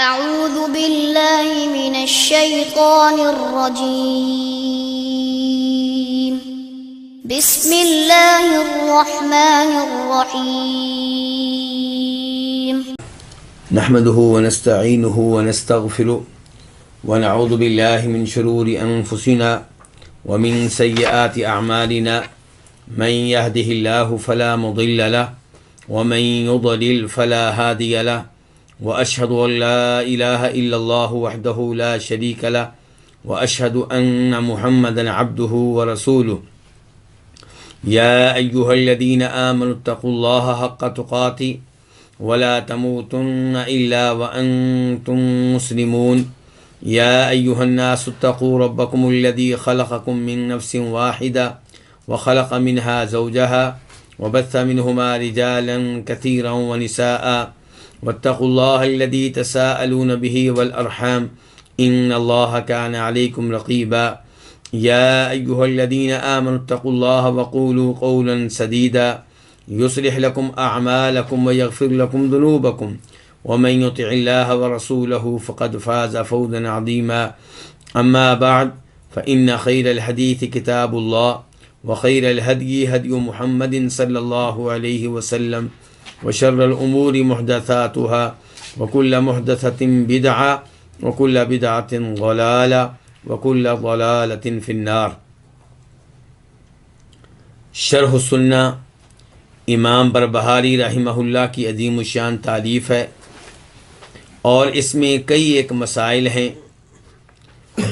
أعوذ بالله من الشيطان الرجيم بسم الله الرحمن الرحيم نحمده ونستعينه ونستغفره ونعوذ بالله من شرور أنفسنا ومن سيئات أعمالنا من يهده الله فلا مضل له ومن يضلل فلا هادي له وأشهد أن لا إله إلا الله وحده لا شريك له وأشهد أن محمدا عبده ورسوله يا أيها الذين آمنوا اتقوا الله حق تقاته ولا تموتن إلا وأنتم مسلمون يا أيها الناس اتقوا ربكم الذي خلقكم من نفس واحدة وخلق منها زوجها وبث منهما رجالا كثيرا ونساء واتقوا الله الذي تساءلون به والأرحام إن الله كان عليكم رقيبا يا أيها الذين آمنوا اتقوا الله وقولوا قولا سديدا يصلح لكم أعمالكم ويغفر لكم ذنوبكم ومن يطع الله ورسوله فقد فاز فوزا عظيما أما بعد فإن خير الحديث كتاب الله وخير الهدي هدي محمد صلى الله عليه وسلم وشر الأمور محدثاتها وكل محدثة بدعة وكل بدعة ضلالة وكل ضلالة في النار۔ شرح السنہ امام بربہاری رحمہ اللہ کی عظیم الشان تالیف ہے، اور اس میں کئی ایک مسائل ہیں۔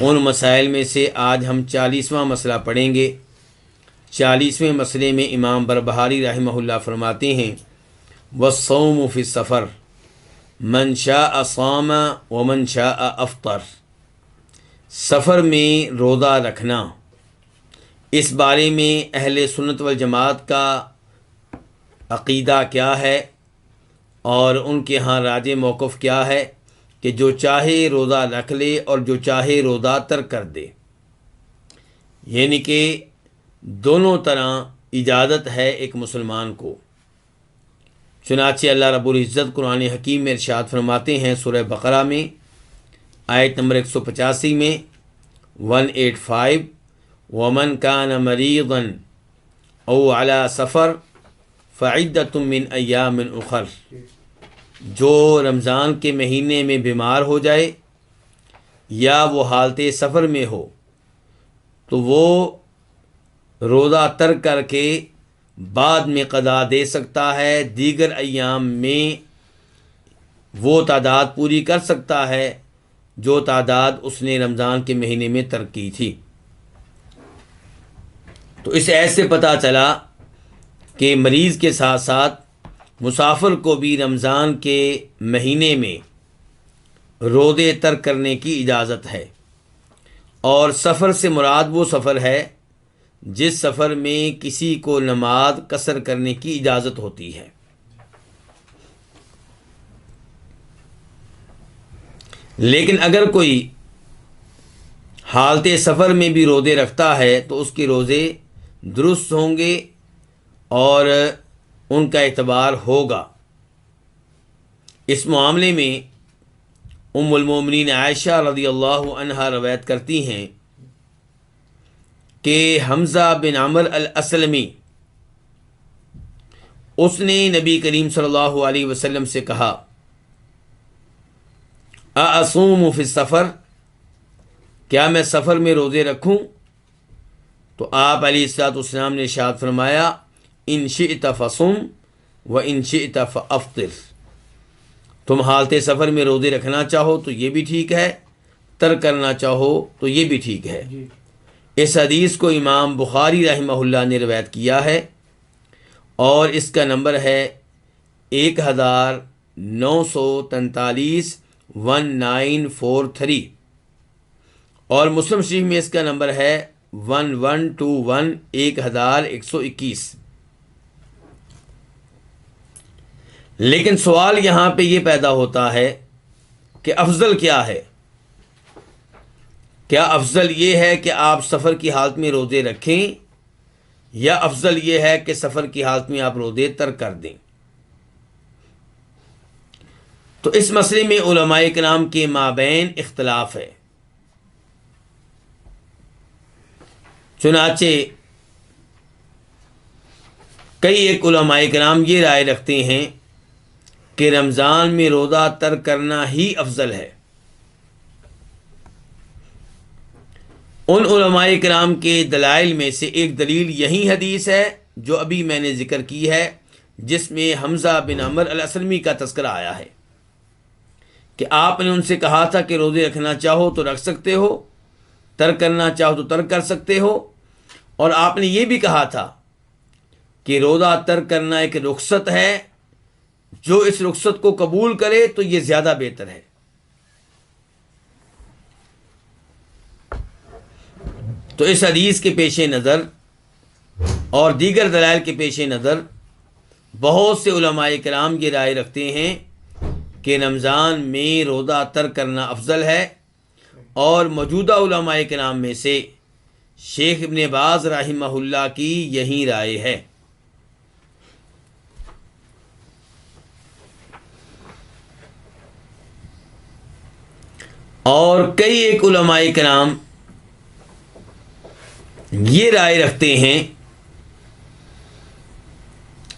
ان مسائل میں سے آج ہم 40واں مسئلہ پڑھیں گے۔ 40ویں مسئلے میں امام بربہاری رحمہ اللہ فرماتے ہیں والصوم فی السفر من شاء صام ومن شاء افطر۔ سفر میں روزہ رکھنا، اس بارے میں اہل سنت والجماعت کا عقیدہ کیا ہے اور ان کے ہاں راج موقف کیا ہے کہ جو چاہے روزہ رکھ لے اور جو چاہے روزہ ترک کر دے، یعنی کہ دونوں طرح اجازت ہے ایک مسلمان کو۔ چنانچہ اللہ رب العزت قرآن حکیم میں ارشاد فرماتے ہیں سورہ بقرہ میں آیت نمبر 185 میں 185 ومن کان مریضا او علی سفر فعدۃ من ایام اخر۔ جو رمضان کے مہینے میں بیمار ہو جائے یا وہ حالت سفر میں ہو تو وہ روزہ ترک کر کے بعد میں قضا دے سکتا ہے، دیگر ایام میں وہ تعداد پوری کر سکتا ہے جو تعداد اس نے رمضان کے مہینے میں ترک کی تھی۔ تو اس ایسے پتہ چلا کہ مریض کے ساتھ ساتھ مسافر کو بھی رمضان کے مہینے میں روزے ترک کرنے کی اجازت ہے، اور سفر سے مراد وہ سفر ہے جس سفر میں کسی کو نماز قصر کرنے کی اجازت ہوتی ہے۔ لیکن اگر کوئی حالت سفر میں بھی روزے رکھتا ہے تو اس کے روزے درست ہوں گے اور ان کا اعتبار ہوگا۔ اس معاملے میں ام المومنین عائشہ رضی اللہ عنہا روایت کرتی ہیں کہ حمزہ بن عمر الاسلمی اس نے نبی کریم صلی اللہ علیہ وسلم سے کہا اصوم فی السفر، کیا میں سفر میں روزے رکھوں؟ تو آپ علیہ الصلوۃ والسلام نے ارشاد فرمایا ان شئت فصم و ان شئت فافطر۔ تم حالت سفر میں روزے رکھنا چاہو تو یہ بھی ٹھیک ہے، ترک کرنا چاہو تو یہ بھی ٹھیک ہے۔ اس حدیث کو امام بخاری رحمہ اللہ نے روایت کیا ہے، اور اس کا نمبر ہے 1943 1943، اور مسلم شریف میں اس کا نمبر ہے 1121 1121۔ لیکن سوال یہاں پہ یہ پیدا ہوتا ہے کہ افضل کیا ہے؟ کیا افضل یہ ہے کہ آپ سفر کی حالت میں روزے رکھیں، یا افضل یہ ہے کہ سفر کی حالت میں آپ روزے ترک کر دیں؟ تو اس مسئلے میں علماء کرام کے مابین اختلاف ہے. چنانچہ کئی ایک علماء کرام یہ رائے رکھتے ہیں کہ رمضان میں روزہ ترک کرنا ہی افضل ہے. ان علماء کرام کے دلائل میں سے ایک دلیل یہی حدیث ہے جو ابھی میں نے ذکر کی ہے، جس میں حمزہ بن عمر الاسلمی کا تذکرہ آیا ہے کہ آپ نے ان سے کہا تھا کہ روزے رکھنا چاہو تو رکھ سکتے ہو، ترک کرنا چاہو تو ترک کر سکتے ہو، اور آپ نے یہ بھی کہا تھا کہ روزہ ترک کرنا ایک رخصت ہے، جو اس رخصت کو قبول کرے تو یہ زیادہ بہتر ہے. تو اس حدیث کے پیش نظر اور دیگر دلائل کے پیش نظر بہت سے علماء کرام یہ رائے رکھتے ہیں کہ رمضان میں روزہ ترک کرنا افضل ہے، اور موجودہ علماء کرام میں سے شیخ ابن باز رحمہ اللہ کی یہی رائے ہے. اور کئی ایک علماء کرام یہ رائے رکھتے ہیں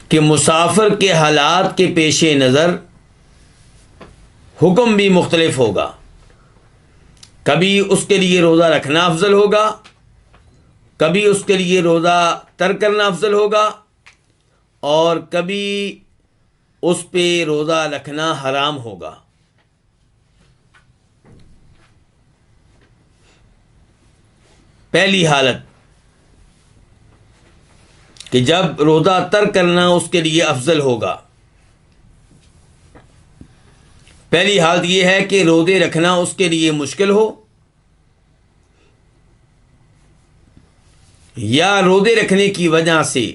کہ مسافر کے حالات کے پیش نظر حکم بھی مختلف ہوگا. کبھی اس کے لیے روزہ رکھنا افضل ہوگا، کبھی اس کے لیے روزہ ترک کرنا افضل ہوگا، اور کبھی اس پہ روزہ رکھنا حرام ہوگا. پہلی حالت کہ جب روزہ ترک کرنا اس کے لیے افضل ہوگا، پہلی حالت یہ ہے کہ روزے رکھنا اس کے لیے مشکل ہو، یا روزے رکھنے کی وجہ سے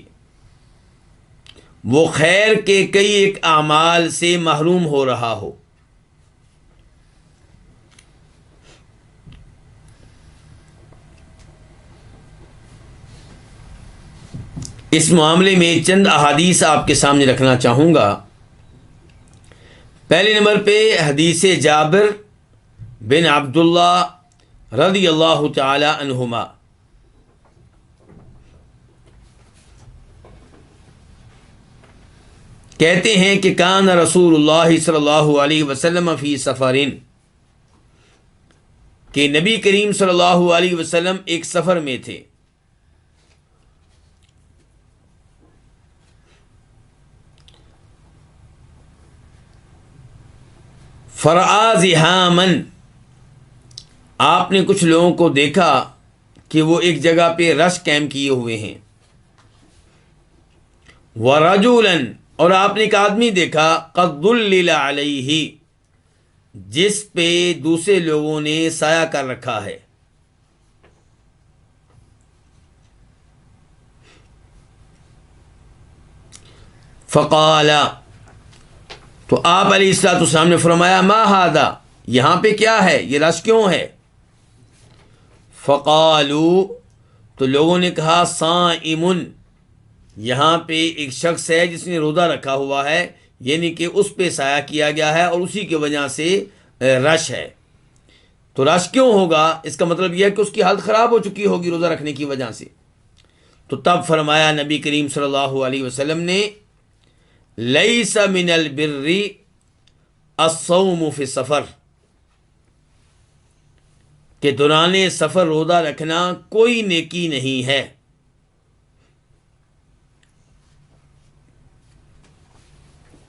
وہ خیر کے کئی ایک اعمال سے محروم ہو رہا ہو. اس معاملے میں چند احادیث آپ کے سامنے رکھنا چاہوں گا. پہلے نمبر پہ حدیث جابر بن عبداللہ رضی اللہ تعالی عنہما، کہتے ہیں کہ کان رسول اللہ صلی اللہ علیہ وسلم فی سفرین، کہ نبی کریم صلی اللہ علیہ وسلم ایک سفر میں تھے. فرآ زحامن، آپ نے کچھ لوگوں کو دیکھا کہ وہ ایک جگہ پہ رش کیمپ کیے ہوئے ہیں. ورجلا، اور آپ نے ایک آدمی دیکھا قد ظلل علیہ، جس پہ دوسرے لوگوں نے سایہ کر رکھا ہے. فقال، تو آپ علیہ الصلوۃ والسلام نے فرمایا ما ھذا، یہاں پہ کیا ہے، یہ رش کیوں ہے؟ فقالوا، تو لوگوں نے کہا صائم، یہاں پہ ایک شخص ہے جس نے روزہ رکھا ہوا ہے، یعنی کہ اس پہ سایہ کیا گیا ہے اور اسی کی وجہ سے رش ہے. تو رش کیوں ہوگا؟ اس کا مطلب یہ ہے کہ اس کی حالت خراب ہو چکی ہوگی روزہ رکھنے کی وجہ سے. تو تب فرمایا نبی کریم صلی اللہ علیہ وسلم نے لیس من البر الصوم فی السفر، کہ دوران سفر روزہ رکھنا کوئی نیکی نہیں ہے.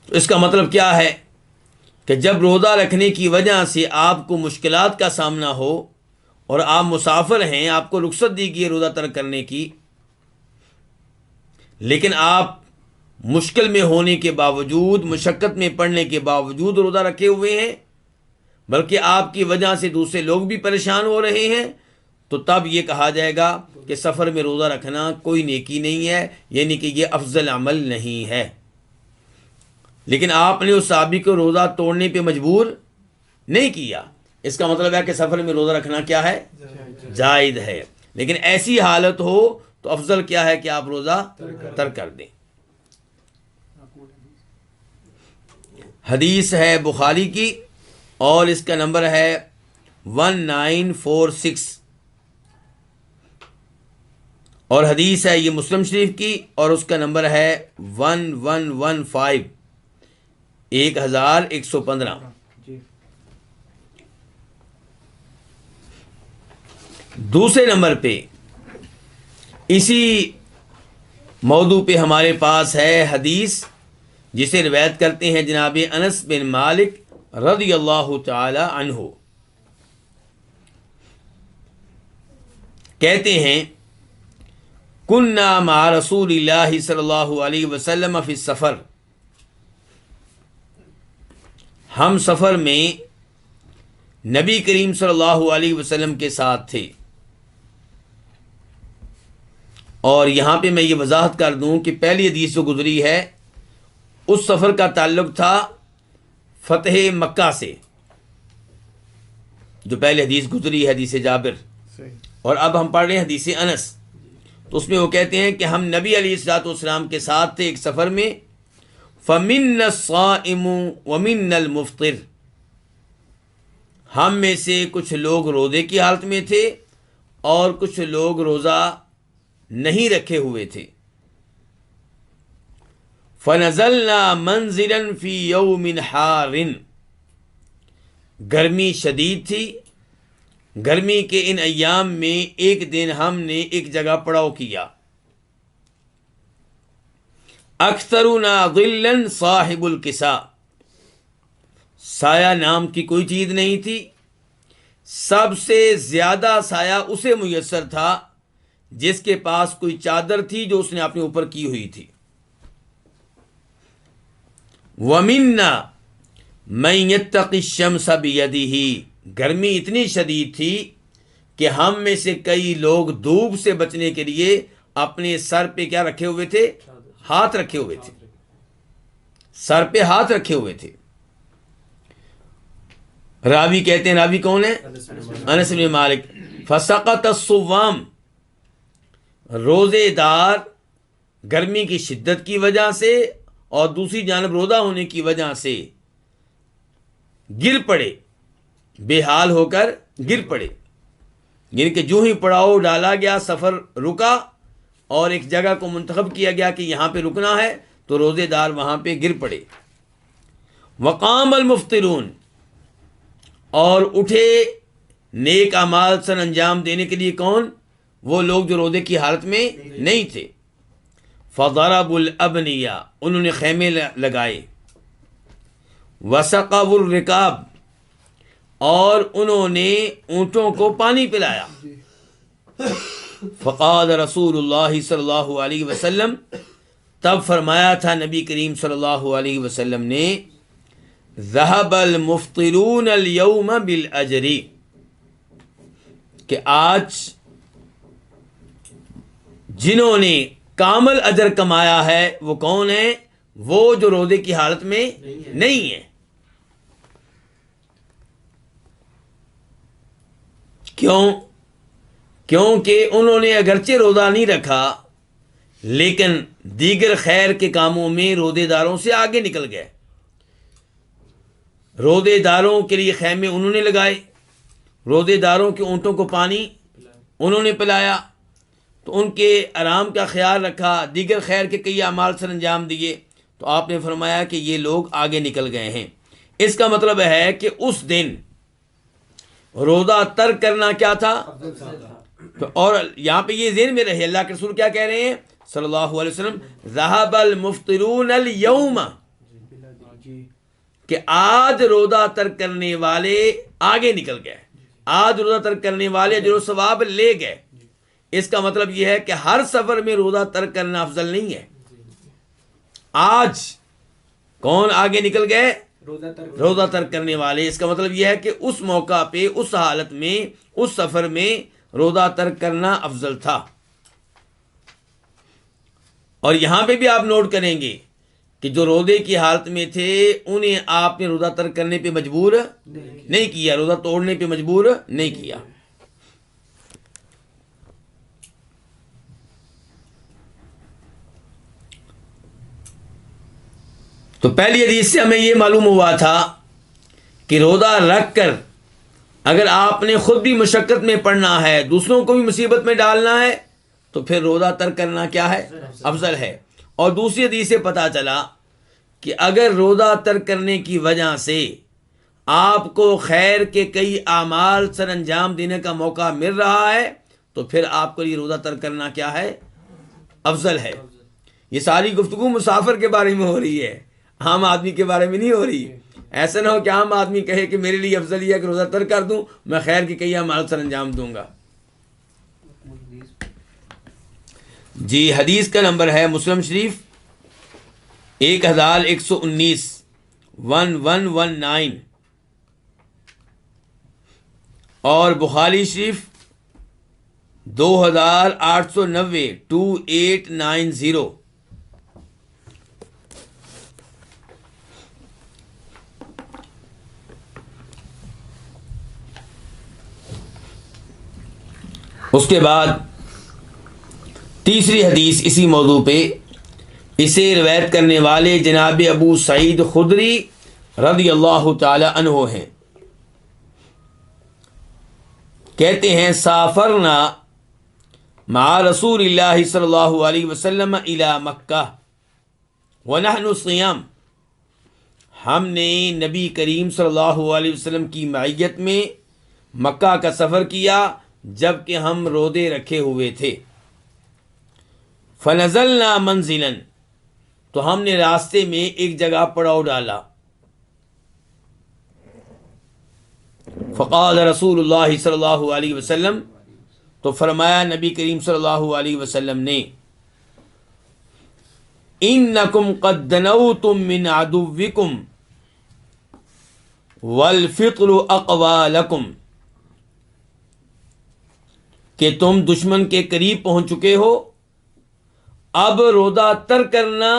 اس کا مطلب کیا ہے کہ جب روزہ رکھنے کی وجہ سے آپ کو مشکلات کا سامنا ہو اور آپ مسافر ہیں، آپ کو رخصت دی گئی ہے روزہ ترک کرنے کی، لیکن آپ مشکل میں ہونے کے باوجود، مشقت میں پڑنے کے باوجود روزہ رکھے ہوئے ہیں، بلکہ آپ کی وجہ سے دوسرے لوگ بھی پریشان ہو رہے ہیں، تو تب یہ کہا جائے گا کہ سفر میں روزہ رکھنا کوئی نیکی نہیں ہے، یعنی کہ یہ افضل عمل نہیں ہے. لیکن آپ نے اس صحابی کو روزہ توڑنے پہ مجبور نہیں کیا. اس کا مطلب ہے کہ سفر میں روزہ رکھنا کیا ہے؟ جائز ہے. لیکن ایسی حالت ہو تو افضل کیا ہے کہ آپ روزہ ترک کر دیں. حدیث ہے بخاری کی اور اس کا نمبر ہے 1946، اور حدیث ہے یہ مسلم شریف کی اور اس کا نمبر ہے 1115، 1115۔ دوسرے نمبر پہ اسی موضوع پہ ہمارے پاس ہے حدیث جسے روایت کرتے ہیں جناب انس بن مالک رضی اللہ تعالی عنہ۔ کہتے ہیں کننا مع رسول اللہ صلی اللہ علیہ وسلم فی السفر، ہم سفر میں نبی کریم صلی اللہ علیہ وسلم کے ساتھ تھے۔ اور یہاں پہ میں یہ وضاحت کر دوں کہ پہلی حدیث جو گزری ہے اس سفر کا تعلق تھا فتح مکہ سے، جو پہلی حدیث گزری ہے حدیث جابر، اور اب ہم پڑھ رہے ہیں حدیث انس۔ تو اس میں وہ کہتے ہیں کہ ہم نبی علیہ الصلوۃ والسلام کے ساتھ تھے ایک سفر میں، فَمِنَّ الصَّائِمُ وَمِنَّ الْمُفْطِرُ، ہم میں سے کچھ لوگ روزے کی حالت میں تھے اور کچھ لوگ روزہ نہیں رکھے ہوئے تھے۔ فَنَزَلْنَا مَنزِلًا فِي يَوْمٍ حَارٍ، گرمی شدید تھی، گرمی کے ان ایام میں ایک دن ہم نے ایک جگہ پڑاؤ کیا۔ اکثرنا ظلا صاحب الکساء، سایہ نام کی کوئی چیز نہیں تھی، سب سے زیادہ سایہ اسے میسر تھا جس کے پاس کوئی چادر تھی جو اس نے اپنے اوپر کی ہوئی تھی۔ وَمِنَّا مَن يَتَّقِ الشَّمْسَ بِيَدِهِ، گرمی اتنی شدید تھی کہ ہم میں سے کئی لوگ دھوپ سے بچنے کے لیے اپنے سر پہ کیا رکھے ہوئے تھے؟ ہاتھ رکھے ہوئے تھے، سر پہ ہاتھ رکھے ہوئے تھے۔ راوی کہتے ہیں، راوی کون ہے؟ انس بن مالک۔ فسقط الصوام، روزے دار گرمی کی شدت کی وجہ سے اور دوسری جانب روزہ ہونے کی وجہ سے گر پڑے، بے حال ہو کر گر پڑے، یعنی کہ جو ہی پڑاؤ ڈالا گیا، سفر رکا اور ایک جگہ کو منتخب کیا گیا کہ یہاں پہ رکنا ہے، تو روزے دار وہاں پہ گر پڑے۔ وقام المفطرون، اور اٹھے نیک اعمال سر انجام دینے کے لیے کون؟ وہ لوگ جو روزے کی حالت میں نہیں تھے۔ فضربوا الابنیہ، انہوں نے خیمے لگائے۔ وسقوا الرکاب، اور انہوں نے اونٹوں کو پانی پلایا۔ فقال رسول اللہ صلی اللہ علیہ وسلم، تب فرمایا تھا نبی کریم صلی اللہ علیہ وسلم نے، ذهب المفطرون اليوم بالاجر، کہ آج جنہوں نے کامل اجر کمایا ہے وہ کون ہیں؟ وہ جو روزے کی حالت میں نہیں ہے۔ کیوں؟ کیونکہ انہوں نے اگرچہ روزہ نہیں رکھا لیکن دیگر خیر کے کاموں میں روزے داروں سے آگے نکل گئے۔ روزے داروں کے لیے خیمے انہوں نے لگائے، روزے داروں کے اونٹوں کو پانی انہوں نے پلایا، تو ان کے آرام کا خیال رکھا، دیگر خیر کے کئی اعمال سر انجام دیے، تو آپ نے فرمایا کہ یہ لوگ آگے نکل گئے ہیں۔ اس کا مطلب ہے کہ اس دن روزہ ترک کرنا کیا تھا؟ تو اور یہاں پہ یہ ذہن میں رہے، اللہ کے رسول کیا کہہ رہے ہیں صلی اللہ علیہ وسلم، ذهب المفطرون اليوم، کہ آج روزہ ترک کرنے والے آگے نکل گئے، آج روزہ ترک کرنے والے جو ثواب لے گئے۔ اس کا مطلب یہ ہے کہ ہر سفر میں روزہ ترک کرنا افضل نہیں ہے۔ آج کون آگے نکل گئے؟ روزہ ترک کرنے والے۔ اس کا مطلب یہ ہے کہ اس موقع پہ، اس حالت میں، اس سفر میں روزہ ترک کرنا افضل تھا۔ اور یہاں پہ بھی آپ نوٹ کریں گے کہ جو روزے کی حالت میں تھے انہیں آپ نے روزہ ترک کرنے پہ مجبور نہیں کیا، روزہ توڑنے پہ مجبور نہیں کیا۔ تو پہلی حدیث سے ہمیں یہ معلوم ہوا تھا کہ روزہ رکھ کر اگر آپ نے خود بھی مشقت میں پڑنا ہے، دوسروں کو بھی مصیبت میں ڈالنا ہے، تو پھر روزہ ترک کرنا کیا ہے؟ افضل ہے۔ اور دوسری حدیث سے پتہ چلا کہ اگر روزہ ترک کرنے کی وجہ سے آپ کو خیر کے کئی اعمال سر انجام دینے کا موقع مل رہا ہے تو پھر آپ کو یہ روزہ ترک کرنا کیا ہے؟ افضل ہے۔ یہ ساری گفتگو مسافر کے بارے میں ہو رہی ہے، عام آدمی کے بارے میں نہیں ہو رہی۔ ایسا نہ ہو کہ عام آدمی کہے کہ میرے لیے افضل یہ ہے کہ روزہ ترک کر دوں، میں خیر کے کئی اعمال سر انجام دوں گا۔ جی، حدیث کا نمبر ہے مسلم شریف 1119 1119 اور بخاری شریف 2890 2890۔ اس کے بعد تیسری حدیث اسی موضوع پہ، اسے روایت کرنے والے جناب ابو سعید خدری رضی اللہ تعالی عنہ ہیں۔ کہتے ہیں سافرنا مع رسول اللہ صلی اللہ علیہ وسلم الی مکہ ونحن صیام، ہم نے نبی کریم صلی اللہ علیہ وسلم کی معیت میں مکہ کا سفر کیا جب کہ ہم روزے رکھے ہوئے تھے۔ فنزلنا منزلا، تو ہم نے راستے میں ایک جگہ پڑاؤ ڈالا۔ فقال رسول اللہ صلی اللہ علیہ وسلم، تو فرمایا نبی کریم صلی اللہ علیہ وسلم نے، انکم قد دنوتم من عدوکم والفطر اقوی لکم، کہ تم دشمن کے قریب پہنچ چکے ہو، اب روزہ ترک کرنا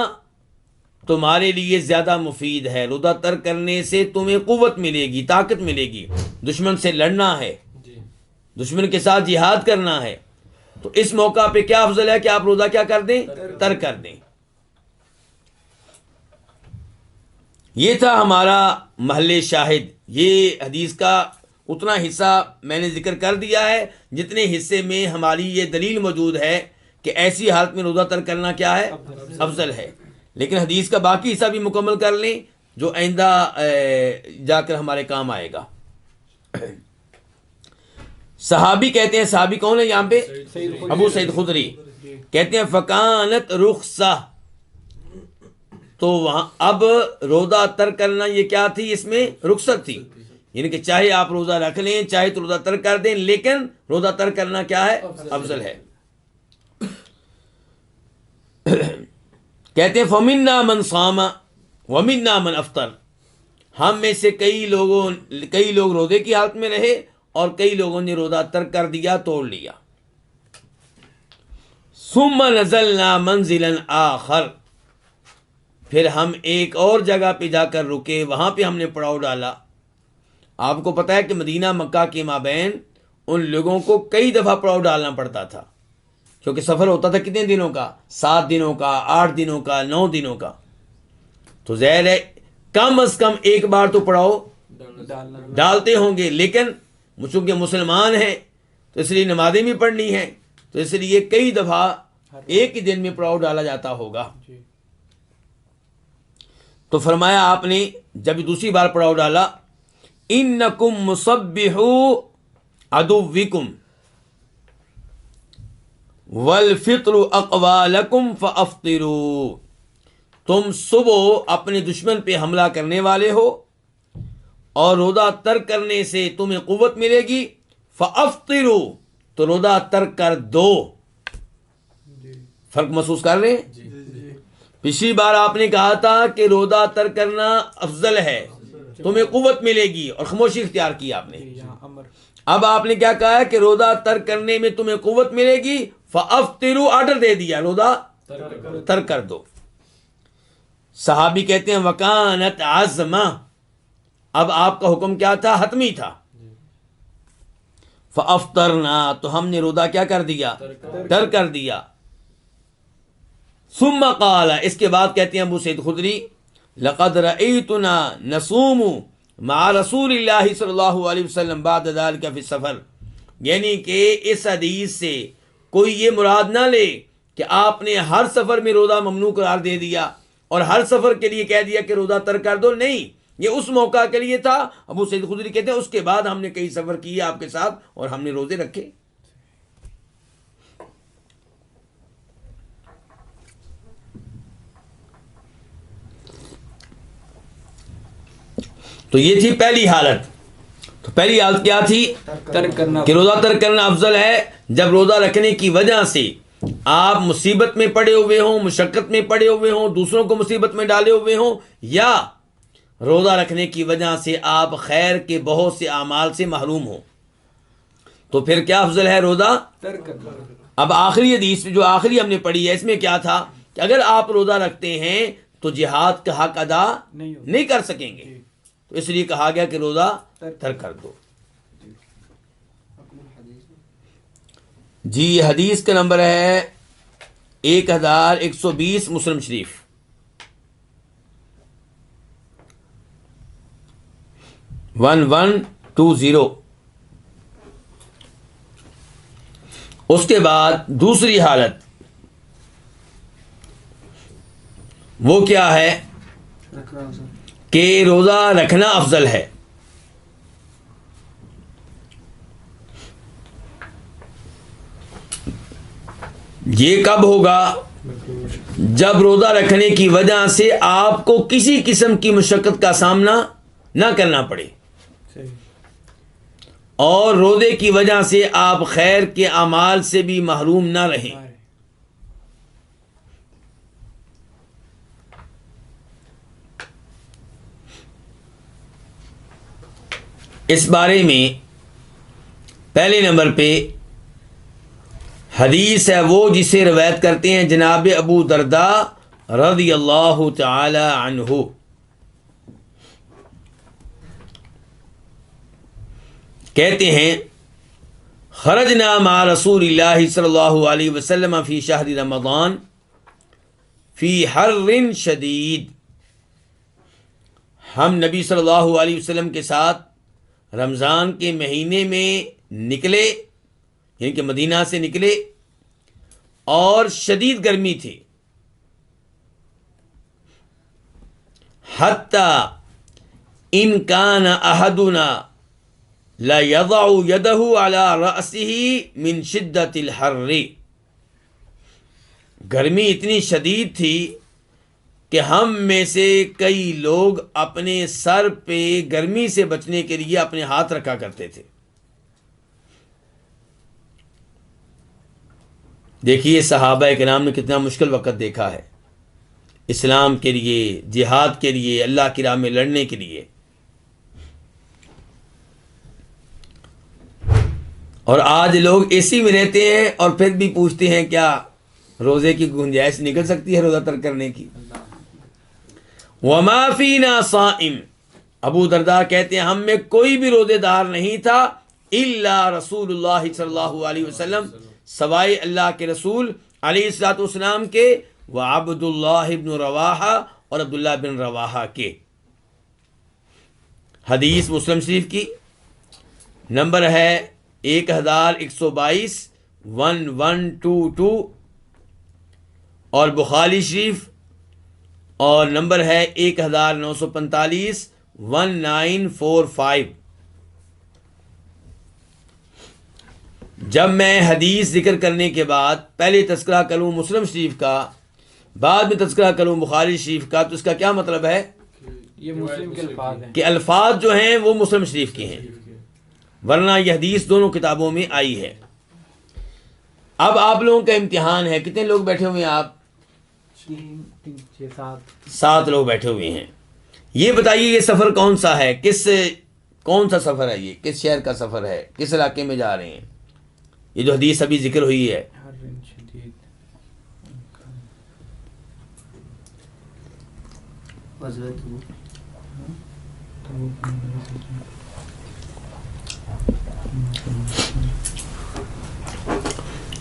تمہارے لیے زیادہ مفید ہے۔ روزہ ترک کرنے سے تمہیں قوت ملے گی، طاقت ملے گی، دشمن سے لڑنا ہے، دشمن کے ساتھ جہاد کرنا ہے۔ تو اس موقع پہ کیا افضل ہے کہ آپ روزہ کیا کر دیں؟ ترک کر دیں۔ یہ تھا ہمارا محل شاہد۔ یہ حدیث کا اتنا حصہ میں نے ذکر کر دیا ہے جتنے حصے میں ہماری یہ دلیل موجود ہے کہ ایسی حالت میں روزہ ترک کرنا کیا ہے؟ افضل ہے۔ لیکن حدیث کا باقی حصہ بھی مکمل کر لیں جو آئندہ جا کر ہمارے کام آئے گا۔ صحابی کہتے ہیں، صحابی کون ہے یہاں پہ؟ ابو سعید خدری کہتے ہیں فکانت رخصہ، تو وہاں اب روزہ ترک کرنا یہ کیا تھی؟ اس میں رخصت تھی، یعنی کہ چاہے آپ روزہ رکھ لیں چاہے تو روزہ ترک کر دیں، لیکن روزہ ترک کرنا کیا ہے؟ افضل ہے۔ کہتے ہیں فمنا من صام ومنا من افطر، ہم میں سے کئی لوگ روزے کی حالت میں رہے اور کئی لوگوں نے روزہ ترک کر دیا، توڑ لیا۔ ثم نزلنا منزلا آخر، پھر ہم ایک اور جگہ پہ جا کر رکے، وہاں پہ ہم نے پڑاؤ ڈالا۔ آپ کو پتہ ہے کہ مدینہ مکہ کے مابین ان لوگوں کو کئی دفعہ پڑاؤ ڈالنا پڑتا تھا، کیونکہ سفر ہوتا تھا کتنے دنوں کا؟ 7 دنوں کا، 8 دنوں کا، 9 دنوں کا۔ تو ظاہر ہے کم از کم ایک بار تو پڑاؤ ڈالتے ہوں گے، لیکن چونکہ مسلمان ہیں تو اس لیے نمازیں بھی پڑھنی ہیں، تو اس لیے کئی دفعہ ایک ہی دن میں پڑاؤ ڈالا جاتا ہوگا۔ تو فرمایا آپ نے جب دوسری بار پڑاؤ ڈالا، انکم مصبحو عدوکم والفطر اقوی لکم فافطروا، تم صبح اپنے دشمن پہ حملہ کرنے والے ہو اور روزہ ترک کرنے سے تمہیں قوت ملے گی، فافطروا، تو روزہ ترک کر دو۔ فرق محسوس کر رہے ہیں؟ پچھلی بار آپ نے کہا تھا کہ روزہ ترک کرنا افضل ہے، تمہیں قوت ملے گی اور خاموشی اختیار کی آپ نے۔ اب آپ نے کیا کہا ہے کہ روزہ ترک کرنے میں تمہیں قوت ملے گی، فافطروا، آرڈر دے دیا روزہ ترک کر دو۔ صحابی کہتے ہیں وکانت عزمہ، اب آپ کا حکم کیا تھا؟ حتمی تھا۔ فافطرنا، تو ہم نے روزہ کیا کر دیا؟ ترک کر دیا۔ ثم قال، اس کے بعد کہتے ہیں ابو سعید خدری لقد رأیتنا نصوم مع رسول اللہ صلی اللہ علیہ وسلم بعد ذلك فی السفر، یعنی کہ اس حدیث سے کوئی یہ مراد نہ لے کہ آپ نے ہر سفر میں روزہ ممنوع قرار دے دیا اور ہر سفر کے لیے کہہ دیا کہ روزہ ترک کر دو، نہیں، یہ اس موقع کے لیے تھا۔ ابو سعید خدری کہتے ہیں اس کے بعد ہم نے کئی سفر کیے آپ کے ساتھ اور ہم نے روزے رکھے۔ تو یہ تھی پہلی حالت۔ تو پہلی حالت کیا تھی؟ ترک کرنا، کہ روزہ ترک کرنا افضل ہے جب روزہ رکھنے کی وجہ سے آپ مصیبت میں پڑے ہوئے ہوں، مشقت میں پڑے ہوئے ہوں، دوسروں کو مصیبت میں ڈالے ہوئے ہوں، یا روزہ رکھنے کی وجہ سے آپ خیر کے بہت سے اعمال سے محروم ہوں، تو پھر کیا افضل ہے؟ روزہ ترک کرنا۔ اب آخری حدیث جو آخری ہم نے پڑھی ہے اس میں کیا تھا کہ اگر آپ روزہ رکھتے ہیں تو جہاد کا حق ادا نہیں کر سکیں گے، تو اس لیے کہا گیا کہ روزہ ترک کر دو۔ جی حدیث کا نمبر ہے 1120 مسلم شریف۔ اس کے بعد دوسری حالت وہ کیا ہے کہ روزہ رکھنا افضل ہے۔ یہ کب ہوگا؟ جب روزہ رکھنے کی وجہ سے آپ کو کسی قسم کی مشقت کا سامنا نہ کرنا پڑے اور روزے کی وجہ سے آپ خیر کے اعمال سے بھی محروم نہ رہیں۔ اس بارے میں پہلے نمبر پہ حدیث ہے وہ جسے روایت کرتے ہیں جناب ابو درداء رضی اللہ تعالی عنہ۔ کہتے ہیں خرجنا مع رسول اللہ صلی اللہ علیہ وسلم فی شہر رمضان فی حر شدید، ہم نبی صلی اللہ علیہ وسلم کے ساتھ رمضان کے مہینے میں نکلے، یعنی کہ مدینہ سے نکلے اور شدید گرمی تھی۔ حتی ان کان احدنا لا یضع یدہ علی رأسہ من شدت الحر، گرمی اتنی شدید تھی کہ ہم میں سے کئی لوگ اپنے سر پہ گرمی سے بچنے کے لیے اپنے ہاتھ رکھا کرتے تھے۔ دیکھیے صحابہ کرام نے کتنا مشکل وقت دیکھا ہے اسلام کے لیے، جہاد کے لیے، اللہ کی راہ میں لڑنے کے لیے، اور آج لوگ اے سی میں رہتے ہیں اور پھر بھی پوچھتے ہیں کیا روزے کی گنجائش نکل سکتی ہے روزہ ترک کرنے کی؟ وما فینا صائم، ابو درداء کہتے ہیں ہم میں کوئی بھی روزے دار نہیں تھا الا رسول اللہ صلی اللہ علیہ وسلم، سوائے اللہ کے رسول علیہ الصلوۃ والسلام کے، وعبد اللہ بن رواحہ، اور عبداللہ بن رواحہ کے۔ حدیث مسلم شریف کی نمبر ہے 1122 1122، اور بخاری شریف اور نمبر ہے 1945 1945۔ جب میں حدیث ذکر کرنے کے بعد پہلے تذکرہ کروں مسلم شریف کا، بعد میں تذکرہ کروں بخاری شریف کا، تو اس کا کیا مطلب ہے؟ یہ مسلم کے الفاظ ہیں کہ الفاظ جو ہیں وہ مسلم شریف کے ہیں، ورنہ یہ حدیث دونوں کتابوں میں آئی ہے۔ اب آپ لوگوں کا امتحان ہے، کتنے لوگ بیٹھے ہوئے ہیں آپ؟ 7 لوگ بیٹھے ہوئے ہیں۔ یہ بتائیے یہ سفر کون سا ہے، کون سا سفر ہے، یہ کس شہر کا سفر ہے، کس علاقے میں جا رہے ہیں؟ یہ جو حدیث ابھی ذکر ہوئی ہے،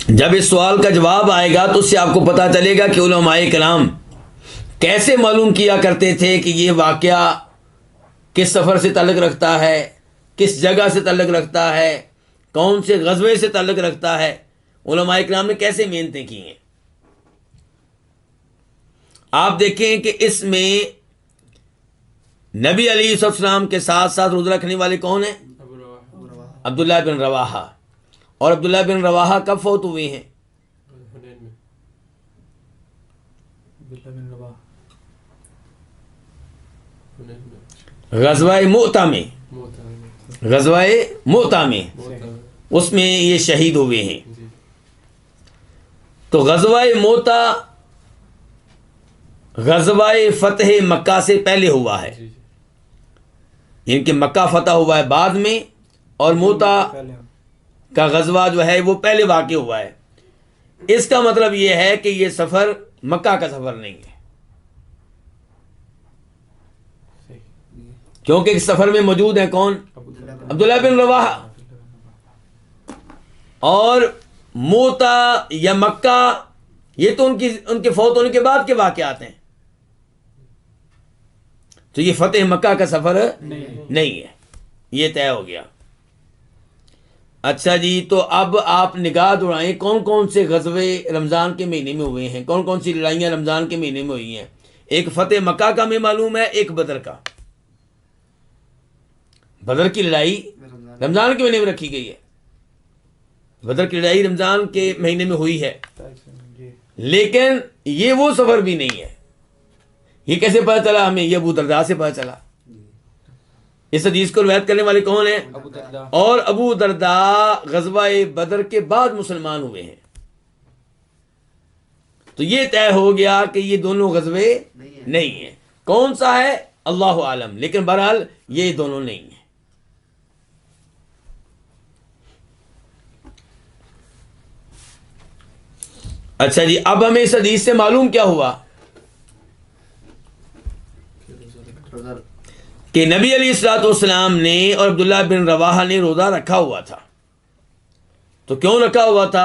جب اس سوال کا جواب آئے گا تو اس سے آپ کو پتہ چلے گا کہ علماء کرام کیسے معلوم کیا کرتے تھے کہ یہ واقعہ کس سفر سے تعلق رکھتا ہے، کس جگہ سے تعلق رکھتا ہے، کون سے غزوے سے تعلق رکھتا ہے؟ علماء کرام نے کیسے محنتیں کی ہیں۔ آپ دیکھیں کہ اس میں نبی علیہ السلام کے ساتھ ساتھ روزہ رکھنے والے کون ہیں؟ عبداللہ بن رواحہ۔ اور عبداللہ بن رواحہ کب فوت ہوئے ہیں؟ غزوہ مؤتہ میں، غزوہ مؤتہ میں اس میں یہ شہید ہوئے ہیں۔ تو غزوہ مؤتہ غزوہ فتح مکہ سے پہلے ہوا ہے، یعنی کہ مکہ فتح ہوا ہے بعد میں، اور مؤتہ کا غزوہ جو ہے وہ پہلے واقع ہوا ہے۔ اس کا مطلب یہ ہے کہ یہ سفر مکہ کا سفر نہیں ہے، کیونکہ اس سفر میں موجود ہیں کون؟ عبداللہ بن رواحہ۔ اور مؤتہ یا مکہ یہ تو ان کے فوت ہونے کے بعد کے واقعات ہیں، تو یہ فتح مکہ کا سفر نہیں ہے، یہ طے ہو گیا۔ اچھا جی، تو اب آپ نگاہ دوڑائیں کون کون سے غزوے رمضان کے مہینے میں ہوئے ہیں، کون کون سی لڑائیاں رمضان کے مہینے میں ہوئی ہیں۔ ایک فتح مکہ کا میں معلوم ہے، ایک بدر کا۔ بدر کی لڑائی رمضان کے مہینے میں رکھی گئی ہے، بدر کی لڑائی رمضان کے مہینے میں ہوئی ہے، لیکن یہ وہ سفر بھی نہیں ہے۔ یہ کیسے پتہ چلا ہمیں؟ یہ ابو درداء سے پتہ چلا۔ اس حدیث کو روایت کرنے والے کون ہیں؟ اور ابو درداء غزوہ بدر کے بعد مسلمان ہوئے ہیں، تو یہ طے ہو گیا کہ یہ دونوں غزوے نہیں ہیں۔ کون سا ہے اللہ عالم، لیکن بہرحال یہ دونوں نہیں ہیں۔ اچھا جی، اب ہمیں اس حدیث سے معلوم کیا ہوا کہ نبی علیہ الصلوۃ والسلام نے اور عبداللہ بن رواحہ نے روزہ رکھا ہوا تھا۔ تو کیوں رکھا ہوا تھا؟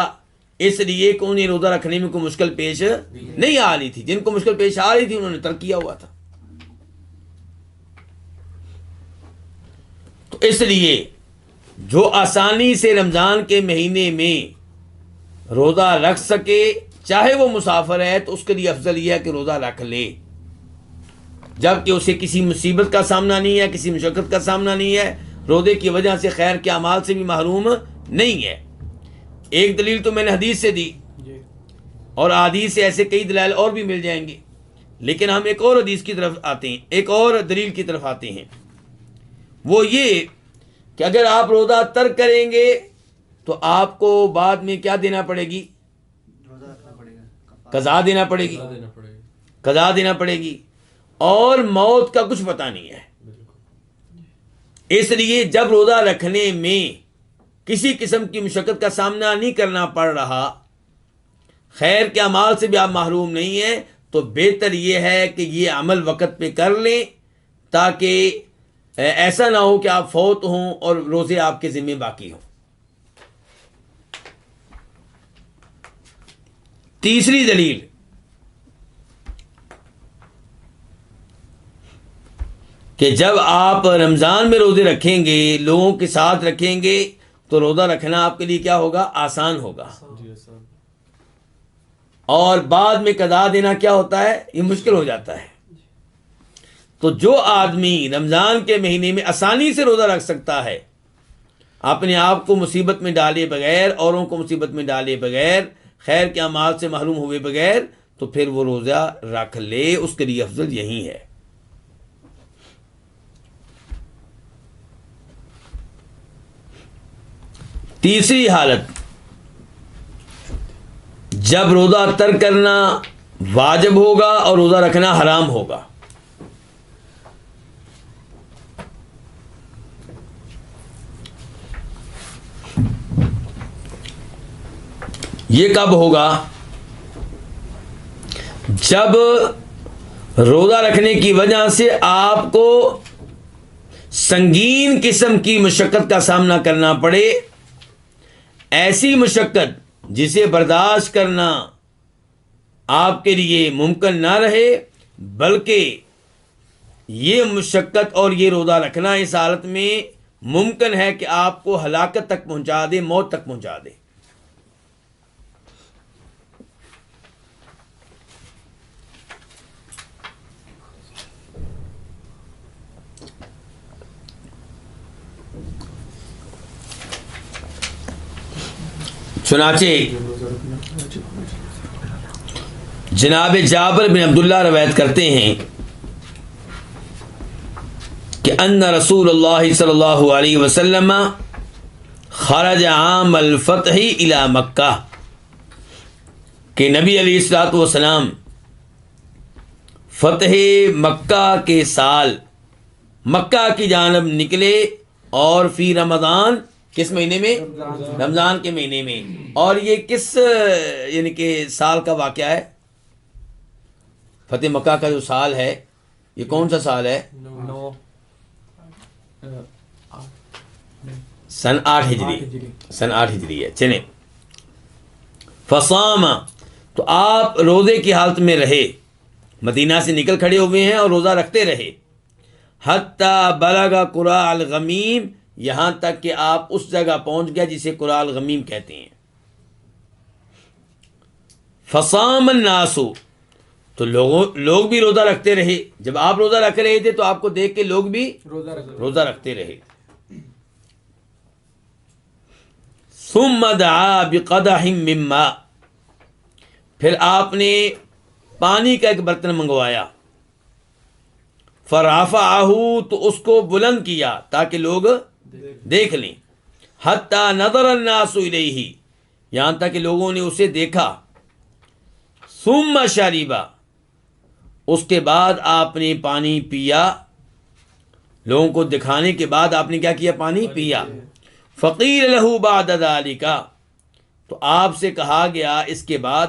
اس لیے کہ انہیں روزہ رکھنے میں کوئی مشکل پیش نہیں آ رہی تھی، جن کو مشکل پیش آ رہی تھی انہوں نے ترک کیا ہوا تھا۔ تو اس لیے جو آسانی سے رمضان کے مہینے میں روزہ رکھ سکے، چاہے وہ مسافر ہے، تو اس کے لیے افضل یہ ہے کہ روزہ رکھ لے، جبکہ اسے کسی مصیبت کا سامنا نہیں ہے، کسی مشقت کا سامنا نہیں ہے، روزے کی وجہ سے خیر کے اعمال سے بھی محروم نہیں ہے۔ ایک دلیل تو میں نے حدیث سے دی، اور حدیث سے ایسے کئی دلائل اور بھی مل جائیں گے، لیکن ہم ایک اور حدیث کی طرف آتے ہیں، ایک اور دلیل کی طرف آتے ہیں۔ وہ یہ کہ اگر آپ روزہ ترک کریں گے تو آپ کو بعد میں کیا دینا پڑے گی؟ قضا دینا پڑے گی، قضا دینا پڑے گی، اور موت کا کچھ پتہ نہیں ہے۔ اس لیے جب روزہ رکھنے میں کسی قسم کی مشقت کا سامنا نہیں کرنا پڑ رہا، خیر کے اعمال سے بھی آپ محروم نہیں ہیں، تو بہتر یہ ہے کہ یہ عمل وقت پہ کر لیں، تاکہ ایسا نہ ہو کہ آپ فوت ہوں اور روزے آپ کے ذمہ باقی ہوں۔ تیسری دلیل، کہ جب آپ رمضان میں روزے رکھیں گے، لوگوں کے ساتھ رکھیں گے، تو روزہ رکھنا آپ کے لیے کیا ہوگا؟ آسان ہوگا، اور بعد میں قضا دینا کیا ہوتا ہے؟ یہ مشکل ہو جاتا ہے۔ تو جو آدمی رمضان کے مہینے میں آسانی سے روزہ رکھ سکتا ہے، اپنے آپ کو مصیبت میں ڈالے بغیر، اوروں کو مصیبت میں ڈالے بغیر، خیر کے اعمال سے محروم ہوئے بغیر، تو پھر وہ روزہ رکھ لے، اس کے لیے افضل یہی ہے۔ تیسری حالت، جب روزہ ترک کرنا واجب ہوگا اور روزہ رکھنا حرام ہوگا۔ یہ کب ہوگا؟ جب روزہ رکھنے کی وجہ سے آپ کو سنگین قسم کی مشقت کا سامنا کرنا پڑے، ایسی مشقت جسے برداشت کرنا آپ کے لیے ممکن نہ رہے، بلکہ یہ مشقت اور یہ روزہ رکھنا اس حالت میں ممکن ہے کہ آپ کو ہلاکت تک پہنچا دے، موت تک پہنچا دے۔ چنانچہ جناب جابر بن عبداللہ روایت کرتے ہیں کہ ان رسول اللہ صلی اللہ علیہ وسلم خرج عام الفتح الی مکہ، کہ نبی علیہ الصلوۃ والسلام فتح مکہ کے سال مکہ کی جانب نکلے، اور فی رمضان، کس مہینے میں؟ رمضان کے مہینے میں۔ اور یہ کس یعنی کہ سال کا واقعہ ہے؟ فتح مکہ کا جو سال ہے یہ کون سا سال ہے؟ سن 8 ہجری، سن 8 ہجری ہے۔ چلیں، فصام، تو آپ روزے کی حالت میں رہے، مدینہ سے نکل کھڑے ہوئے ہیں اور روزہ رکھتے رہے، حتیٰ بلغ قرا الغمیم، یہاں تک کہ آپ اس جگہ پہنچ گئے جسے قرا الغمیم کہتے ہیں۔ فصام الناس، تو لوگ بھی روزہ رکھتے رہے۔ جب آپ روزہ رکھ رہے تھے تو آپ کو دیکھ کے لوگ بھی روزہ رکھتے رہے۔ ثم دعا بقدح من ماء، پھر آپ نے پانی کا ایک برتن منگوایا، فرفعہ، تو اس کو بلند کیا تاکہ لوگ دیکھ لیں، حتی نظر الناس الیہ، یہاں تک کہ لوگوں نے اسے دیکھا، ثم شربا، اس کے بعد آپ نے پانی پیا، لوگوں کو دکھانے کے بعد آپ نے کیا کیا؟ پانی پیا۔ فقیل لہ بعد ذلک، تو آپ سے کہا گیا اس کے بعد،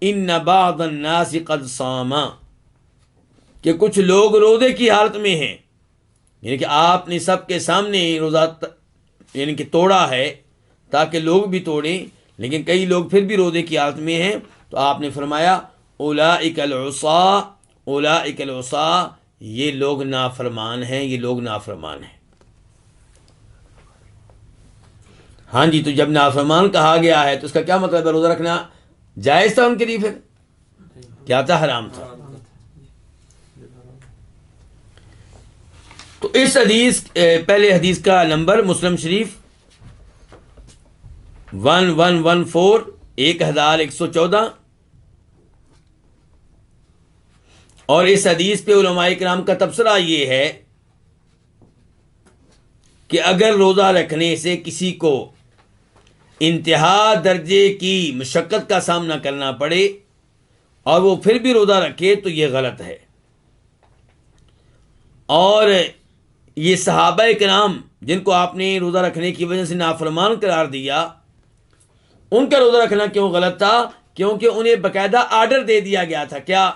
ان بعض الناس قد صاما، کہ کچھ لوگ روزے کی حالت میں ہیں، یعنی کہ آپ نے سب کے سامنے روزہ یعنی کہ توڑا ہے تاکہ لوگ بھی توڑیں، لیکن کئی لوگ پھر بھی روزے کی حالت میں ہیں، تو آپ نے فرمایا اولئک العصاة، اولئک العصاة، یہ لوگ نافرمان ہیں، یہ لوگ نافرمان ہیں۔ ہاں جی، تو جب نافرمان کہا گیا ہے تو اس کا کیا مطلب ہے؟ روزہ رکھنا جائز تھا ان کے لیے، پھر کیا تھا؟ حرام تھا۔ تو اس حدیث پہلے حدیث کا نمبر مسلم شریف 1114، 1114، اور اس حدیث پہ علماء کرام کا تبصرہ یہ ہے کہ اگر روزہ رکھنے سے کسی کو انتہا درجے کی مشقت کا سامنا کرنا پڑے اور وہ پھر بھی روزہ رکھے تو یہ غلط ہے۔ اور یہ صحابہ کرام جن کو آپ نے روزہ رکھنے کی وجہ سے نافرمان قرار دیا، ان کا روزہ رکھنا کیوں غلط تھا؟ کیونکہ انہیں باقاعدہ آرڈر دے دیا گیا تھا، کیا؟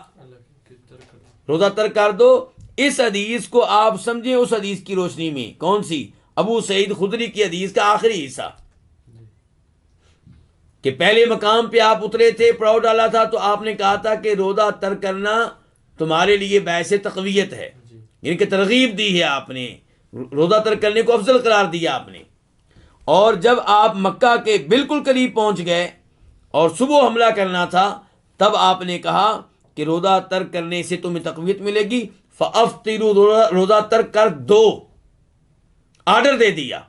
روزہ ترک کر دو۔ اس حدیث کو آپ سمجھیں اس حدیث کی روشنی میں، کون سی؟ ابو سعید خدری کی حدیث کا آخری حصہ، کہ پہلے مقام پہ آپ اترے تھے، پڑاؤ ڈالا تھا، تو آپ نے کہا تھا کہ روزہ ترک کرنا تمہارے لیے باعث تقویت ہے، یعنی کہ ترغیب دی ہے آپ نے، روزہ ترک کرنے کو افضل قرار دیا آپ نے۔ اور جب آپ مکہ کے بالکل قریب پہنچ گئے اور صبح حملہ کرنا تھا، تب آپ نے کہا کہ روزہ ترک کرنے سے تمہیں تقویت ملے گی، فَأَفْطِرُوا، روزہ ترک کر دو، آرڈر دے دیا۔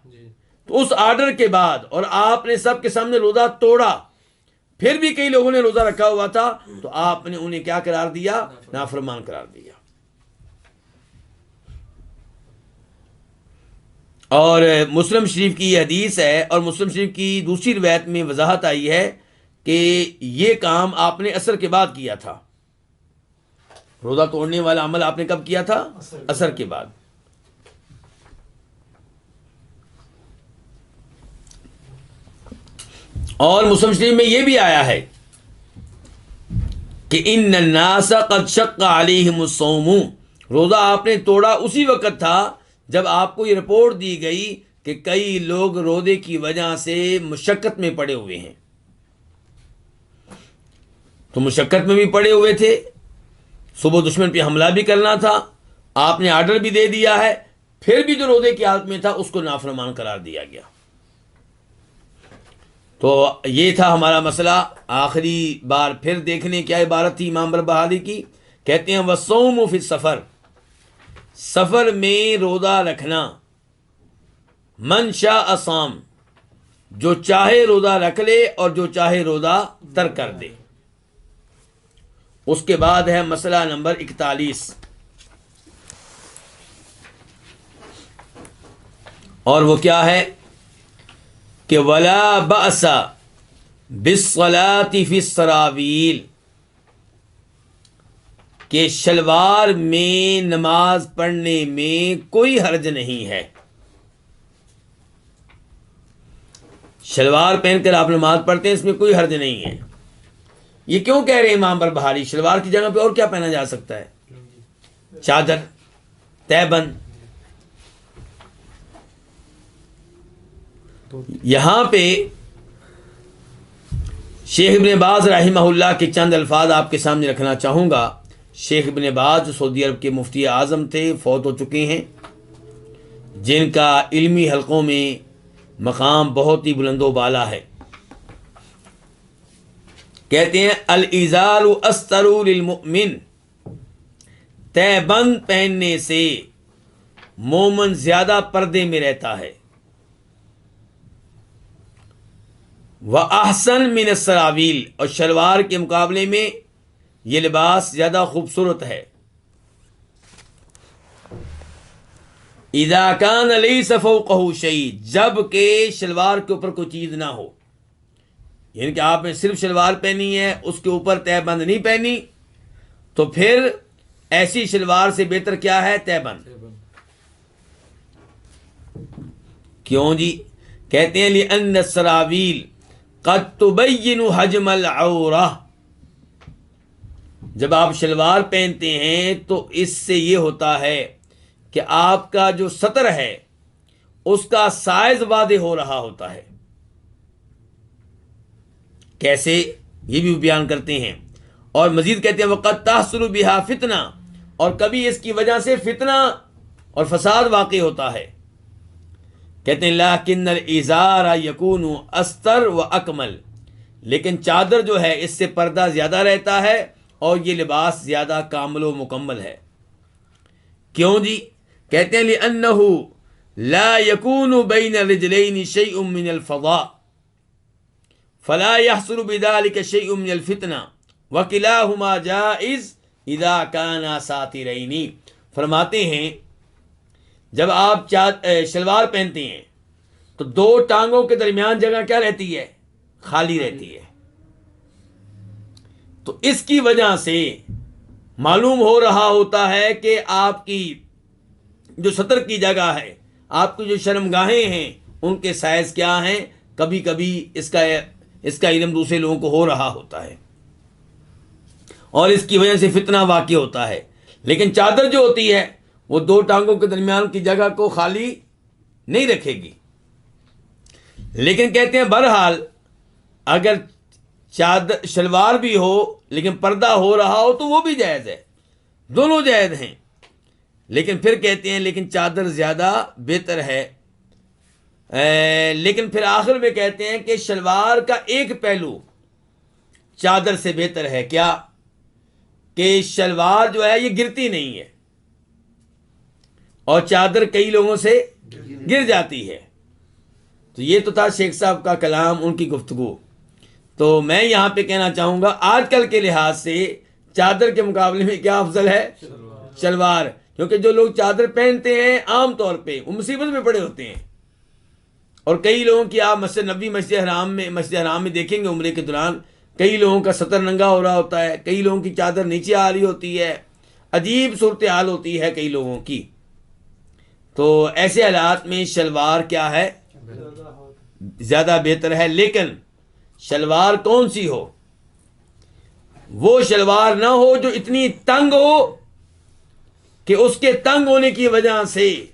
تو اس آرڈر کے بعد اور آپ نے سب کے سامنے روزہ توڑا، پھر بھی کئی لوگوں نے روزہ رکھا ہوا تھا، تو آپ نے انہیں کیا قرار دیا؟ نافرمان قرار دیا۔ اور مسلم شریف کی یہ حدیث ہے، اور مسلم شریف کی دوسری روایت میں وضاحت آئی ہے کہ یہ کام آپ نے عصر کے بعد کیا تھا، روزہ توڑنے والا عمل آپ نے کب کیا تھا؟ عصر کے بعد۔ اور مسلم شریف میں یہ بھی آیا ہے کہ ان الناس قد شق علیہم الصوم، روزہ آپ نے توڑا اسی وقت تھا جب آپ کو یہ رپورٹ دی گئی کہ کئی لوگ روزے کی وجہ سے مشقت میں پڑے ہوئے ہیں۔ تو مشقت میں بھی پڑے ہوئے تھے، صبح دشمن پہ حملہ بھی کرنا تھا، آپ نے آرڈر بھی دے دیا ہے، پھر بھی جو روزے کی حالت میں تھا اس کو نافرمان قرار دیا گیا۔ تو یہ تھا ہمارا مسئلہ۔ آخری بار پھر دیکھنے کیا عبارت تھی امام بربہاری کی، کہتے ہیں وَالصَّوْمُ فِي السَّفَرِ، سفر میں روزہ رکھنا، من شاء صام، جو چاہے روزہ رکھ لے اور جو چاہے روزہ ترک کر دے۔ اس کے بعد ہے مسئلہ نمبر 41، اور وہ کیا ہے کہ وَلَا بَأْسَ بِالصَّلَاةِ فِي السَّرَاوِيلِ، کہ شلوار میں نماز پڑھنے میں کوئی حرج نہیں ہے۔ شلوار پہن کر آپ نماز پڑھتے ہیں، اس میں کوئی حرج نہیں ہے۔ یہ کیوں کہہ رہے ہیں امام بربہاری؟ شلوار کی جگہ پہ اور کیا پہنا جا سکتا ہے؟ چادر، تہبند۔ یہاں پہ شیخ ابن باز رحمہ اللہ کے چند الفاظ آپ کے سامنے رکھنا چاہوں گا۔ شیخ ابن باز جو سعودی عرب کے مفتی اعظم تھے، فوت ہو چکے ہیں، جن کا علمی حلقوں میں مقام بہت ہی بلند و بالا ہے۔ کہتے ہیں الازار استر للمؤمن، تہبند پہننے سے مومن زیادہ پردے میں رہتا ہے۔ وَأَحْسَنُ مِنَ السَّرَاوِيلِ، اور شلوار کے مقابلے میں یہ لباس زیادہ خوبصورت ہے۔ اِذَا كَانَ لَيْسَ فَوْقَهُ شَيْءٌ، جب کہ شلوار کے اوپر کوئی چیز نہ ہو، یعنی کہ آپ نے صرف شلوار پہنی ہے، اس کے اوپر تہبند نہیں پہنی، تو پھر ایسی شلوار سے بہتر کیا ہے؟ تہبند۔ کیوں جی؟ کہتے ہیں لِأَنَّ السَّرَاوِيلَ قَدْ تُبَيِّنُ حَجْمَ الْعَوْرَةِ، جب آپ شلوار پہنتے ہیں تو اس سے یہ ہوتا ہے کہ آپ کا جو سطر ہے اس کا سائز واضح ہو رہا ہوتا ہے۔ کیسے؟ یہ بھی بیان کرتے ہیں، اور مزید کہتے ہیں وَقَدْ تَحْصُلُ بِهَا فِتْنَةٌ، اور کبھی اس کی وجہ سے فتنہ اور فساد واقع ہوتا ہے۔ کہتے ہیں لَكِنَّ الْإِزَارَ يَكُونُ أَسْتَرَ وَأَكْمَلَ، لیکن چادر جو ہے اس سے پردہ زیادہ رہتا ہے اور یہ لباس زیادہ کامل و مکمل ہے۔ کیوں جی؟ کہتے ہیں لِأَنَّهُ لَا يَكُونُ بَيْنَ رِجْلَيْنِ شَيْءٌ مِّنَ الْفَضَاءِ فَلَا يَحْصُلُ بِذَلِكَ شَيْءٌ مِّنَ الْفِتْنَةِ وَكِلَاهُمَا جَائِزٌ إِذَا كَانَا سَاتِرَيْنِ۔ فرماتے ہیں جب آپ شلوار پہنتے ہیں تو دو ٹانگوں کے درمیان جگہ کیا رہتی ہے؟ خالی رہتی ہے۔ تو اس کی وجہ سے معلوم ہو رہا ہوتا ہے کہ آپ کی جو سطر کی جگہ ہے، آپ کی جو شرمگاہیں ہیں، ان کے سائز کیا ہیں۔ کبھی کبھی اس کا علم دوسرے لوگوں کو ہو رہا ہوتا ہے اور اس کی وجہ سے فتنہ واقع ہوتا ہے۔ لیکن چادر جو ہوتی ہے وہ دو ٹانگوں کے درمیان کی جگہ کو خالی نہیں رکھے گی۔ لیکن کہتے ہیں بہرحال اگر چادر شلوار بھی ہو لیکن پردہ ہو رہا ہو تو وہ بھی جائز ہے، دونوں جائز ہیں۔ لیکن پھر کہتے ہیں لیکن چادر زیادہ بہتر ہے۔ لیکن پھر آخر میں کہتے ہیں کہ شلوار کا ایک پہلو چادر سے بہتر ہے، کیا؟ کہ شلوار جو ہے یہ گرتی نہیں ہے اور چادر کئی لوگوں سے گر جاتی ہے۔ تو یہ تو تھا شیخ صاحب کا کلام، ان کی گفتگو۔ تو میں یہاں پہ کہنا چاہوں گا آج کل کے لحاظ سے چادر کے مقابلے میں کیا افضل ہے؟ شلوار، کیونکہ جو لوگ چادر پہنتے ہیں عام طور پہ وہ مصیبت میں پڑے ہوتے ہیں۔ اور کئی لوگوں کی آپ مسجد نبوی مسجد حرام میں دیکھیں گے عمرے کے دوران کئی لوگوں کا سطر ننگا ہو رہا ہوتا ہے، کئی لوگوں کی چادر نیچے آ رہی ہوتی ہے، عجیب صورتحال ہوتی ہے کئی لوگوں کی۔ تو ایسے حالات میں شلوار کیا ہے؟ زیادہ بہتر ہے۔ لیکن شلوار کون سی ہو؟ وہ شلوار نہ ہو جو اتنی تنگ ہو کہ اس کے تنگ ہونے کی وجہ سے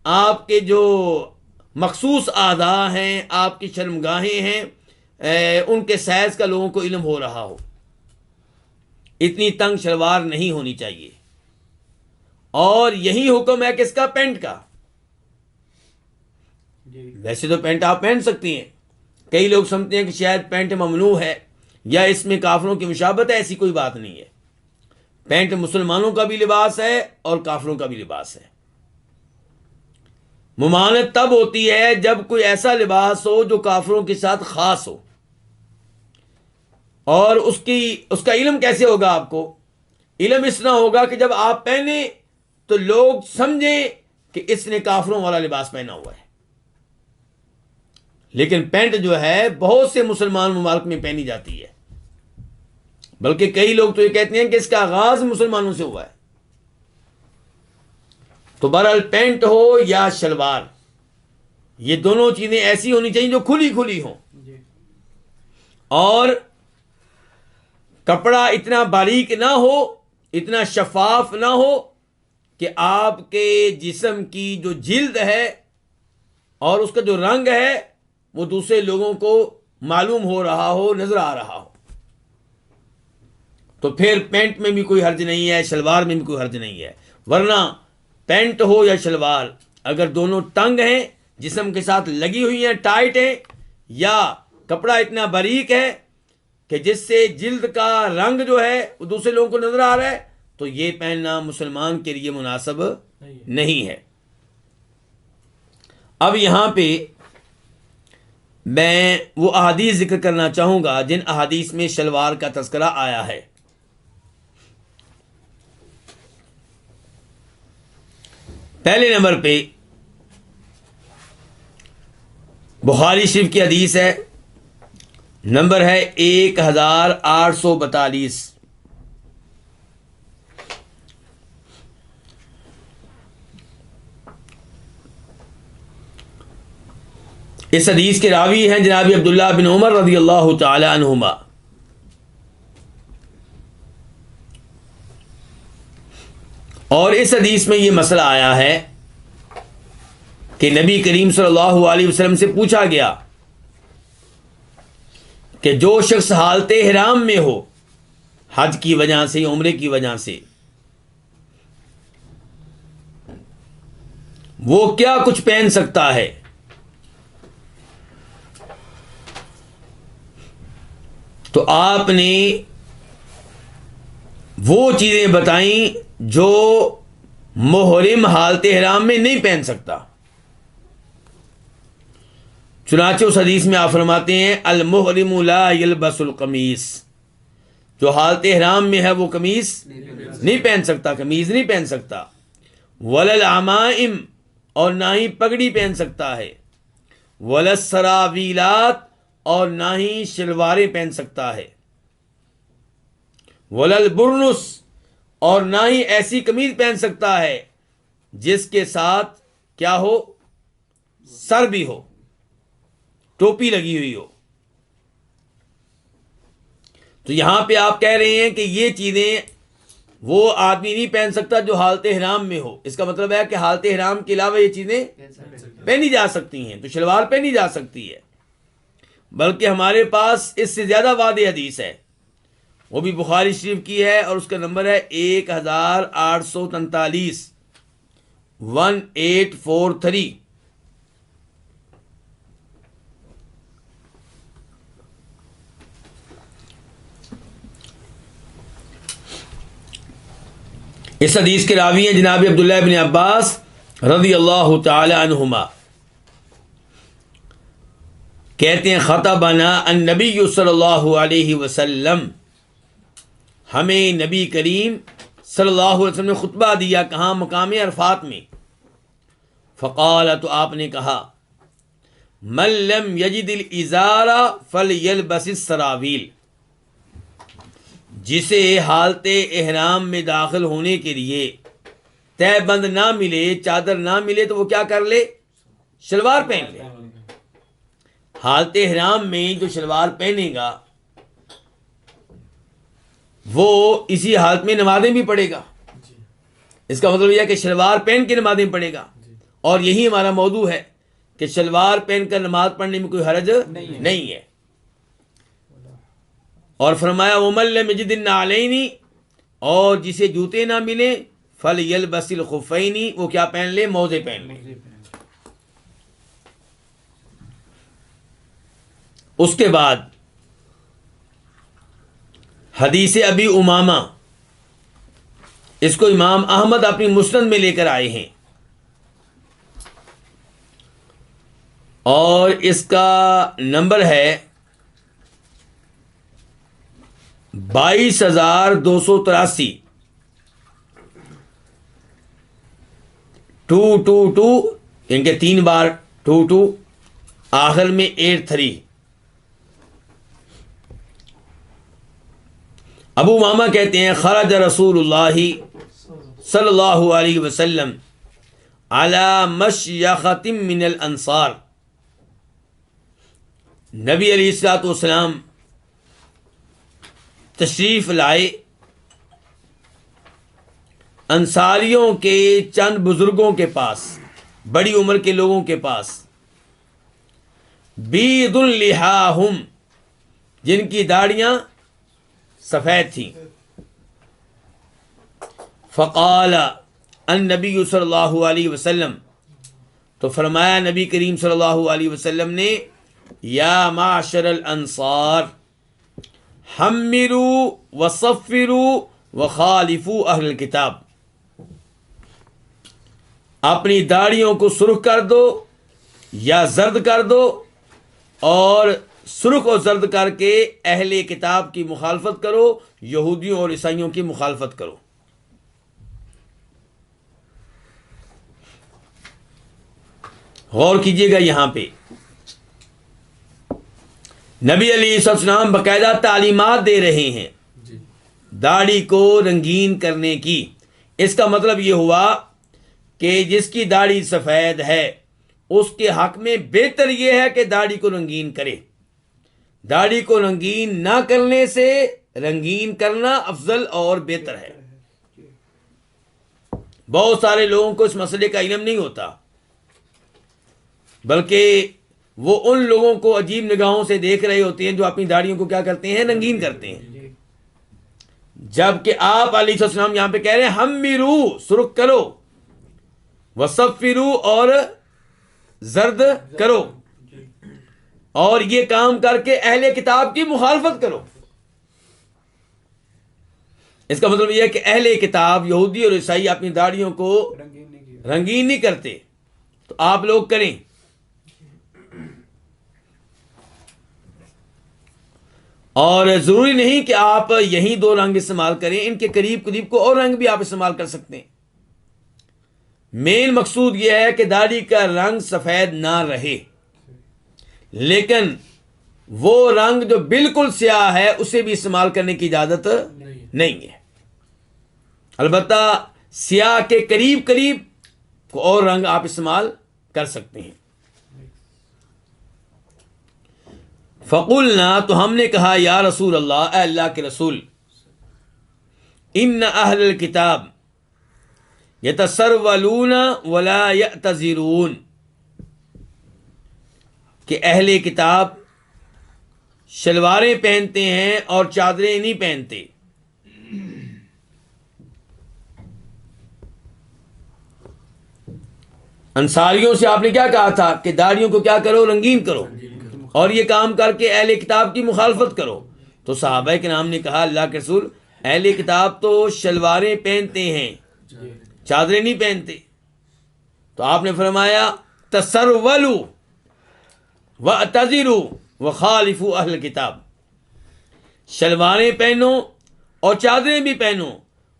آپ کے جو مخصوص اعضاء ہیں، آپ کی شرمگاہیں ہیں، ان کے سائز کا لوگوں کو علم ہو رہا ہو۔ اتنی تنگ شلوار نہیں ہونی چاہیے. اور یہی حکم ہے کس کا؟ پینٹ کا. ویسے تو پینٹ آپ پہن سکتی ہیں. کئی لوگ سمجھتے ہیں کہ شاید پینٹ ممنوع ہے یا اس میں کافروں کی مشابہت ہے. ایسی کوئی بات نہیں ہے. پینٹ مسلمانوں کا بھی لباس ہے اور کافروں کا بھی لباس ہے. ممانعت تب ہوتی ہے جب کوئی ایسا لباس ہو جو کافروں کے ساتھ خاص ہو. اور اس کا علم کیسے ہوگا؟ آپ کو علم اس طرح ہوگا کہ جب آپ پہنیں تو لوگ سمجھیں کہ اس نے کافروں والا لباس پہنا ہوا ہے. لیکن پینٹ جو ہے بہت سے مسلمان ممالک میں پہنی جاتی ہے، بلکہ کئی لوگ تو یہ کہتے ہیں کہ اس کا آغاز مسلمانوں سے ہوا ہے. تو بہرحال پینٹ ہو یا شلوار، یہ دونوں چیزیں ایسی ہونی چاہیے جو کھلی کھلی ہوں، اور کپڑا اتنا باریک نہ ہو، اتنا شفاف نہ ہو کہ آپ کے جسم کی جو جلد ہے اور اس کا جو رنگ ہے وہ دوسرے لوگوں کو معلوم ہو رہا ہو، نظر آ رہا ہو. تو پھر پینٹ میں بھی کوئی حرج نہیں ہے، شلوار میں بھی کوئی حرج نہیں ہے. ورنہ پینٹ ہو یا شلوار اگر دونوں تنگ ہیں، جسم کے ساتھ لگی ہوئی ہیں، ٹائٹ ہیں، یا کپڑا اتنا باریک ہے کہ جس سے جلد کا رنگ جو ہے وہ دوسرے لوگوں کو نظر آ رہا ہے، تو یہ پہننا مسلمان کے لیے مناسب نہیں ہے. اب یہاں پہ میں وہ احادیث ذکر کرنا چاہوں گا جن احادیث میں شلوار کا تذکرہ آیا ہے. پہلے نمبر پہ بخاری شریف کی حدیث ہے، نمبر ہے 1842. اس حدیث کے راوی ہیں جناب عبداللہ بن عمر رضی اللہ تعالی عنہما. اور اس حدیث میں یہ مسئلہ آیا ہے کہ نبی کریم صلی اللہ علیہ وسلم سے پوچھا گیا کہ جو شخص حالت احرام میں ہو، حج کی وجہ سے، عمرے کی وجہ سے، وہ کیا کچھ پہن سکتا ہے؟ تو آپ نے وہ چیزیں بتائیں جو محرم حالت احرام میں نہیں پہن سکتا. چنانچہ اس حدیث میں آپ فرماتے ہیں المحرم لا یلبس القمیص، جو حالت احرام میں ہے وہ قمیص نہیں پہن سکتا، قمیض نہیں پہن سکتا. ولا العمائم، اور نہ ہی پگڑی پہن سکتا ہے. ولا السراویلات، اور نہ ہی شلواریں پہن سکتا ہے. ولا البرنس، اور نہ ہی ایسی قمیض پہن سکتا ہے جس کے ساتھ کیا ہو؟ سر بھی ہو، ٹوپی لگی ہوئی ہو. تو یہاں پہ آپ کہہ رہے ہیں کہ یہ چیزیں وہ آدمی نہیں پہن سکتا جو حالت احرام میں ہو. اس کا مطلب ہے کہ حالت احرام کے علاوہ یہ چیزیں پہنی جا سکتی ہیں. تو شلوار پہنی جا سکتی ہے، بلکہ ہمارے پاس اس سے زیادہ واضح حدیث ہے، وہ بھی بخاری شریف کی ہے اور اس کا نمبر ہے 1843، 1843. اس حدیث کے راوی ہیں جناب عبداللہ بن عباس رضی اللہ تعالی عنہما. کہتے ہیں خطبنا النبی صلی اللہ علیہ وسلم، ہمیں نبی کریم صلی اللہ علیہ وسلم نے خطبہ دیا. کہاں؟ مقام عرفات میں. فقال، تو آپ نے کہا من لم یجد الازار فلیلبس السراویل، جسے حالت احرام میں داخل ہونے کے لیے تہ بند نہ ملے، چادر نہ ملے، تو وہ کیا کر لے؟ شلوار پہن لے. حالت احرام میں جو شلوار پہنے گا وہ اسی حالت میں نمازیں بھی پڑھے گا. اس کا مطلب یہ ہے کہ شلوار پہن کے نمازیں پڑھے گا. اور یہی ہمارا موضوع ہے کہ شلوار پہن کر نماز پڑھنے میں کوئی حرج نہیں ہے. اور فرمایا وَمَن لَّمْ يَجِدِ النَّعْلَيْنِ، اور جسے جوتے نہ ملیں فَلْيَلْبَسِ الْخُفَّيْنِ، وہ کیا پہن لے؟ موزے پہن لے۔ اس کے بعد حدیث ابی امامہ، اس کو امام احمد اپنی مسند میں لے کر آئے ہیں، اور اس کا نمبر ہے 22,283، 222، ان کے 3 بار 22، آخر میں 83۔ ابو امامہ کہتے ہیں خرج رسول اللہ صلی اللہ علیہ وسلم علی مشیخۃ من الانصار، نبی علیہ الصلوۃ والسلام تشریف لائے انصاریوں کے چند بزرگوں کے پاس، بڑی عمر کے لوگوں کے پاس، بیض لحاہم، جن کی داڑیاں سفید تھیں۔ فقال النبی صلی اللہ علیہ وسلم، تو فرمایا نبی کریم صلی اللہ علیہ وسلم نے، یا معشر الانصار حمروا وصفروا وخالفوا اہل الکتاب، اپنی داڑیوں کو سرخ کر دو یا زرد کر دو، اور سرخ اور زرد کر کے اہل کتاب کی مخالفت کرو، یہودیوں اور عیسائیوں کی مخالفت کرو۔ غور کیجئے گا، یہاں پہ نبی علیہ السلام باقاعدہ تعلیمات دے رہے ہیں داڑھی کو رنگین کرنے کی۔ اس کا مطلب یہ ہوا کہ جس کی داڑھی سفید ہے اس کے حق میں بہتر یہ ہے کہ داڑھی کو رنگین کرے، داڑھی کو رنگین نہ کرنے سے رنگین کرنا افضل اور بہتر ہے۔ بہت سارے لوگوں کو اس مسئلے کا علم نہیں ہوتا، بلکہ وہ ان لوگوں کو عجیب نگاہوں سے دیکھ رہے ہوتے ہیں جو اپنی داڑھیوں کو کیا کرتے ہیں؟ رنگین کرتے ہیں، جبکہ آپ علیہ السلام یہاں پہ کہہ رہے ہیں حمروا، سرخ کرو، وصفروا، اور زرد کرو، اور یہ کام کر کے اہل کتاب کی مخالفت کرو۔ اس کا مطلب یہ ہے کہ اہل کتاب یہودی اور عیسائی اپنی داڑھیوں کو رنگین نہیں کرتے، تو آپ لوگ کریں۔ اور ضروری نہیں کہ آپ یہی 2 رنگ استعمال کریں، ان کے قریب قریب کو اور رنگ بھی آپ استعمال کر سکتے ہیں۔ مین مقصود یہ ہے کہ داڑھی کا رنگ سفید نہ رہے، لیکن وہ رنگ جو بالکل سیاہ ہے اسے بھی استعمال کرنے کی اجازت نہیں ہے۔ البتہ سیاہ کے قریب قریب کو اور رنگ آپ استعمال کر سکتے ہیں۔ فقلنا، تو ہم نے کہا یا رسول اللہ، اے اللہ کے رسول، ان اہل الکتاب یتسرولون ولا یعتذرون، کہ اہل کتاب شلواریں پہنتے ہیں اور چادریں نہیں پہنتے۔ انصاریوں سے آپ نے کیا کہا تھا کہ داڑھیوں کو کیا کرو؟ رنگین کرو، اور یہ کام کر کے اہل کتاب کی مخالفت کرو۔ تو صحابہ کرام نے کہا اللہ کے رسول، اہل کتاب تو شلواریں پہنتے ہیں، چادریں نہیں پہنتے۔ تو آپ نے فرمایا تسرولوا واعتذروا وخالفوا اہل کتاب، شلواریں پہنو اور چادریں بھی پہنو،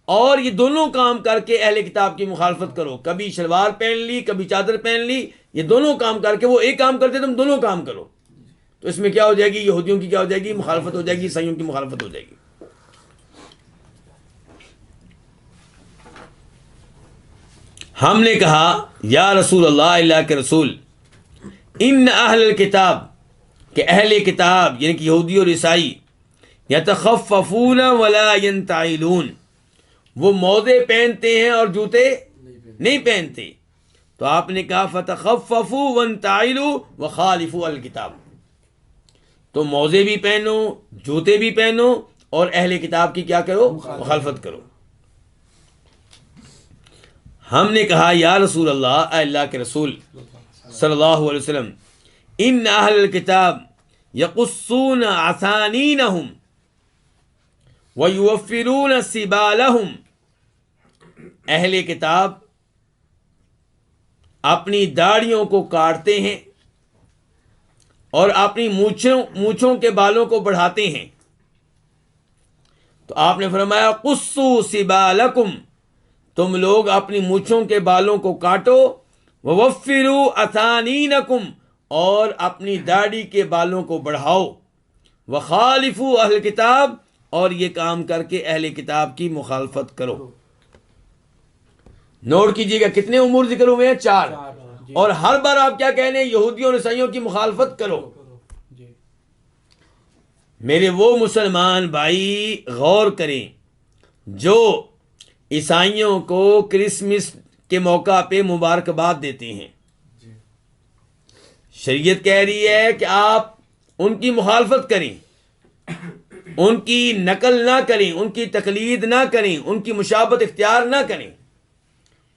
اور یہ دونوں کام کر کے اہل کتاب کی مخالفت کرو۔ کبھی شلوار پہن لی، کبھی چادر پہن لی، یہ دونوں کام کر کے، وہ ایک کام کرتے تم دونوں کام کرو، تو اس میں کیا ہو جائے گی؟ یہودیوں کی کیا ہو جائے گی؟ مخالفت ہو جائے گی، عیسائیوں کی مخالفت ہو جائے گی۔ ہم نے کہا یا رسول اللہ، اللہ کے رسول، ان اہل الکتاب، کہ اہل کتاب یعنی کہ یہودی اور عیسائی، یتخففون ولا ینتعلون، وہ موزے پہنتے ہیں اور جوتے نہیں پہنتے۔ تو آپ نے کہا فتخففوا وانتعلوا وخالفوا الکتاب، تو موزے بھی پہنو، جوتے بھی پہنو، اور اہل کتاب کی کیا کرو؟ مخالفت کرو۔ ہم نے کہا یا رسول اللہ، اے اللہ کے رسول صلی اللہ علیہ وسلم، ان اہل الکتاب یقصون عثانینہم ویوفرون سبالہم، اہل کتاب اپنی داڑھیوں کو کاٹتے ہیں اور اپنی مونچھوں کے بالوں کو بڑھاتے ہیں. تو آپ نے فرمایا قصوا سبالکم، تم لوگ اپنی مونچھوں کے بالوں کو کاٹو، ووفروا اثانینکم، اور اپنی داڑھی کے بالوں کو بڑھاؤ، وخالفوا اہل کتاب، اور یہ کام کر کے اہل کتاب کی مخالفت کرو. نوٹ کیجئے گا کتنے امور ذکر ہوئے ہیں؟ 4. اور ہر بار آپ کیا کہہ رہے ہیں؟ یہودیوں اور عیسائیوں کی مخالفت کرو. میرے وہ مسلمان بھائی غور کریں جو عیسائیوں کو کرسمس کے موقع پہ مبارکباد دیتے ہیں. شریعت کہہ رہی ہے کہ آپ ان کی مخالفت کریں، ان کی نقل نہ کریں، ان کی تقلید نہ کریں، ان کی مشابہت اختیار نہ کریں،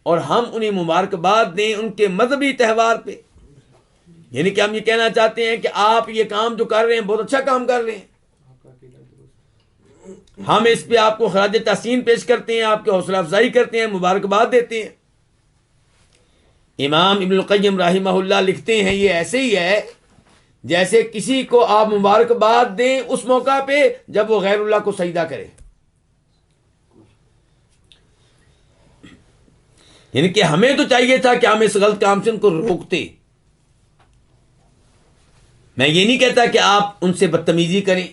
اور ہم انہیں مبارکباد دیں ان کے مذہبی تہوار پہ. یعنی کہ ہم یہ کہنا چاہتے ہیں کہ آپ یہ کام جو کر رہے ہیں بہت اچھا کام کر رہے ہیں، ہم اس پہ آپ کو خراج تحسین پیش کرتے ہیں، آپ کی حوصلہ افزائی کرتے ہیں، مبارکباد دیتے ہیں. امام ابن القیم رحمہ اللہ لکھتے ہیں یہ ایسے ہی ہے جیسے کسی کو آپ مبارکباد دیں اس موقع پہ جب وہ غیر اللہ کو سجدہ کرے. یعنی کہ ہمیں تو چاہیے تھا کہ ہم اس غلط کام سے ان کو روکتے. میں یہ نہیں کہتا کہ آپ ان سے بدتمیزی کریں،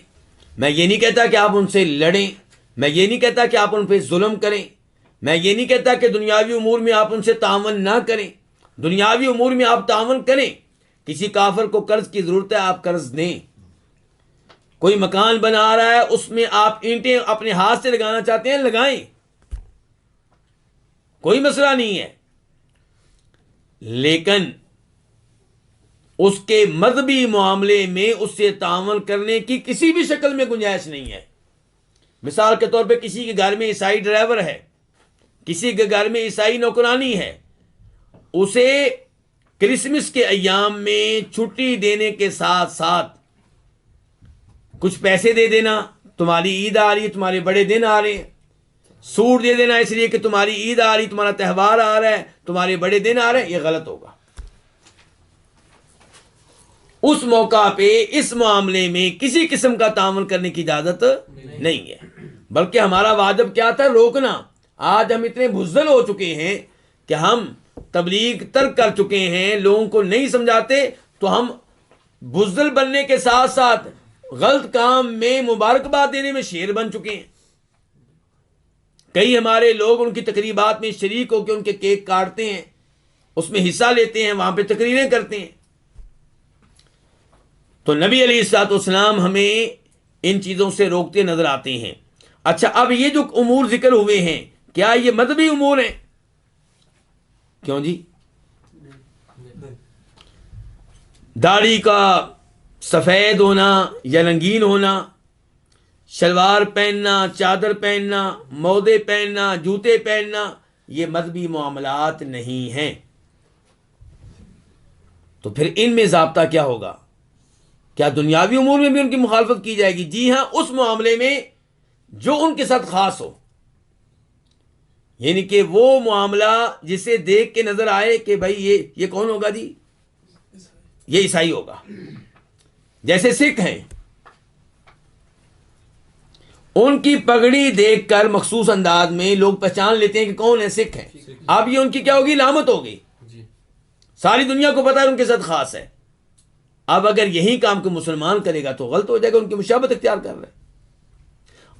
میں یہ نہیں کہتا کہ آپ ان سے لڑیں، میں یہ نہیں کہتا کہ آپ ان پہ ظلم کریں، میں یہ نہیں کہتا کہ دنیاوی امور میں آپ ان سے تعاون نہ کریں. دنیاوی امور میں آپ تعاون کریں. کسی کافر کو قرض کی ضرورت ہے، آپ قرض دیں. کوئی مکان بنا رہا ہے، اس میں آپ اینٹیں اپنے ہاتھ سے لگانا چاہتے ہیں، لگائیں، کوئی مسئلہ نہیں ہے. لیکن اس کے مذہبی معاملے میں اس سے تعاون کرنے کی کسی بھی شکل میں گنجائش نہیں ہے. مثال کے طور پہ کسی کے گھر میں عیسائی ڈرائیور ہے، کسی کے گھر میں عیسائی نوکرانی ہے، اسے کرسمس کے ایام میں چھٹی دینے کے ساتھ ساتھ کچھ پیسے دے دینا، تمہاری عید آ رہی ہے، تمہارے بڑے دن آ رہے ہیں، سوٹ دے دینا اس لیے کہ تمہاری عید آ رہی، تمہارا تہوار آ رہا ہے، تمہارے بڑے دن آ رہے ہیں، یہ غلط ہوگا. اس موقع پہ اس معاملے میں کسی قسم کا تعاون کرنے کی اجازت نہیں ہے، بلکہ ہمارا واجب کیا تھا؟ روکنا. آج ہم اتنے بزدل ہو چکے ہیں کہ ہم تبلیغ ترک کر چکے ہیں، لوگوں کو نہیں سمجھاتے، تو ہم بزدل بننے کے ساتھ ساتھ غلط کام میں مبارکباد دینے میں شیر بن چکے ہیں. کئی ہمارے لوگ ان کی تقریبات میں شریک ہو کے ان کے کیک کاٹتے ہیں، اس میں حصہ لیتے ہیں، وہاں پہ تقریریں کرتے ہیں. تو نبی علیہ الصلوۃ والسلام ہمیں ان چیزوں سے روکتے نظر آتے ہیں. اچھا، اب یہ جو امور ذکر ہوئے ہیں کیا یہ مذہبی امور ہیں؟ کیوں جی؟ داڑھی کا سفید ہونا یا رنگین ہونا، شلوار پہننا، چادر پہننا، مودے پہننا، جوتے پہننا، یہ مذہبی معاملات نہیں ہیں. تو پھر ان میں ضابطہ کیا ہوگا؟ کیا دنیاوی امور میں بھی ان کی مخالفت کی جائے گی؟ جی ہاں، اس معاملے میں جو ان کے ساتھ خاص ہو. یعنی کہ وہ معاملہ جسے دیکھ کے نظر آئے کہ بھائی یہ کون ہوگا جی؟ یہ عیسائی ہوگا. جیسے سکھ ہیں، ان کی پگڑی دیکھ کر مخصوص انداز میں لوگ پہچان لیتے ہیں کہ کون ہے، سکھ ہیں. اب یہ ان کی کیا ہوگی؟ علامت ہوگی، ساری دنیا کو پتا ہے ان کے ساتھ خاص ہے. اب اگر یہی کام کو مسلمان کرے گا تو غلط ہو جائے گا، ان کی مشابہت اختیار کر رہے ہیں.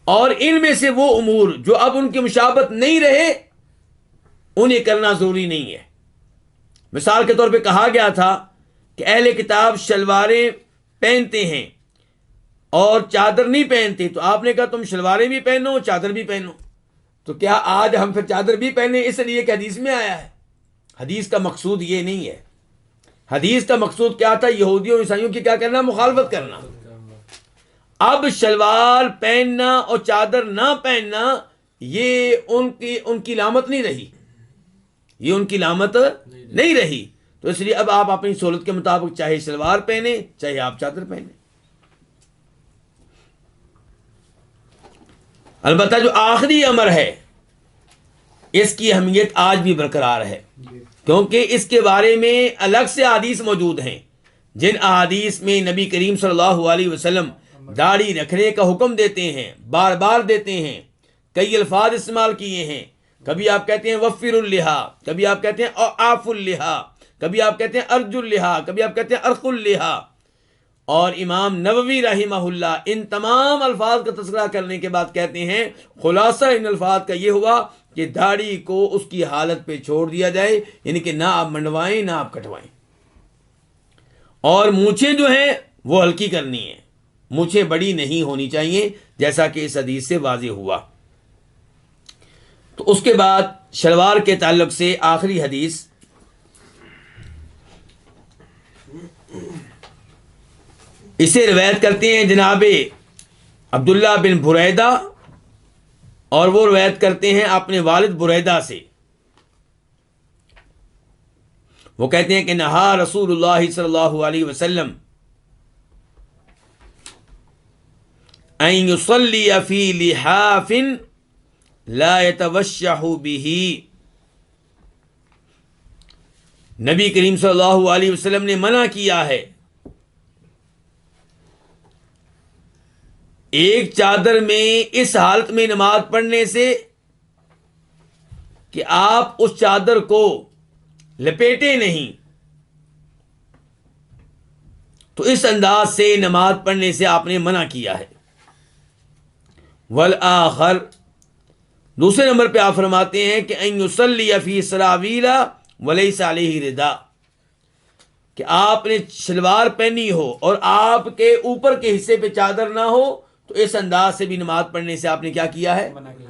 اور ان میں سے وہ امور جو اب ان کی مشابہت نہیں رہے انہیں کرنا ضروری نہیں ہے. مثال کے طور پہ کہا گیا تھا کہ اہل کتاب شلواریں پہنتے ہیں اور چادر نہیں پہنتے، تو آپ نے کہا تم شلواریں بھی پہنو چادر بھی پہنو. تو کیا آج ہم پھر چادر بھی پہنے اس لیے کہ حدیث میں آیا ہے؟ حدیث کا مقصود یہ نہیں ہے. حدیث کا مقصود کیا تھا؟ یہودیوں اور عیسائیوں کی کیا کرنا؟ مخالفت کرنا. اب شلوار پہننا اور چادر نہ پہننا یہ ان کی علامت نہیں رہی، یہ ان کی علامت نہیں رہی. تو اس لیے اب آپ اپنی سہولت کے مطابق چاہے شلوار پہنے چاہے آپ چادر پہنے. البتہ جو آخری امر ہے اس کی اہمیت آج بھی برقرار ہے، کیونکہ اس کے بارے میں الگ سے احادیث موجود ہیں، جن احادیث میں نبی کریم صلی اللہ علیہ وسلم داڑھی رکھنے کا حکم دیتے ہیں، بار بار دیتے ہیں. کئی الفاظ استعمال کیے ہیں. کبھی آپ کہتے ہیں وفر اللحا، کبھی آپ کہتے ہیں آف اللحا، کبھی آپ کہتے ہیں ارج اللحا، کبھی آپ کہتے ہیں ارق اللحا. اور امام نووی رحمہ اللہ ان تمام الفاظ کا تذکرہ کرنے کے بعد کہتے ہیں خلاصہ ان الفاظ کا یہ ہوا کہ داڑھی کو اس کی حالت پہ چھوڑ دیا جائے، یعنی کہ نہ آپ منڈوائیں نہ آپ کٹوائیں. اور مونچھیں جو ہیں وہ ہلکی کرنی ہیں، مونچھیں بڑی نہیں ہونی چاہیے، جیسا کہ اس حدیث سے واضح ہوا. تو اس کے بعد شلوار کے تعلق سے آخری حدیث اسے روایت کرتے ہیں جناب عبداللہ بن بریدہ، اور وہ روایت کرتے ہیں اپنے والد بریدہ سے. وہ کہتے ہیں کہ نہا رسول اللہ صلی اللہ علیہ وسلم ان یصلی فی لحاف لا یتوشح به. نبی کریم صلی اللہ علیہ وسلم نے منع کیا ہے ایک چادر میں اس حالت میں نماز پڑھنے سے کہ آپ اس چادر کو لپیٹے نہیں. تو اس انداز سے نماز پڑھنے سے آپ نے منع کیا ہے. والآخر، دوسرے نمبر پہ آپ فرماتے ہیں کہ ان یصلی فی سراویل ولیس علیہ ردا، کہ آپ نے شلوار پہنی ہو اور آپ کے اوپر کے حصے پہ چادر نہ ہو، تو اس انداز سے بھی نماز پڑھنے سے آپ نے کیا کیا ہے؟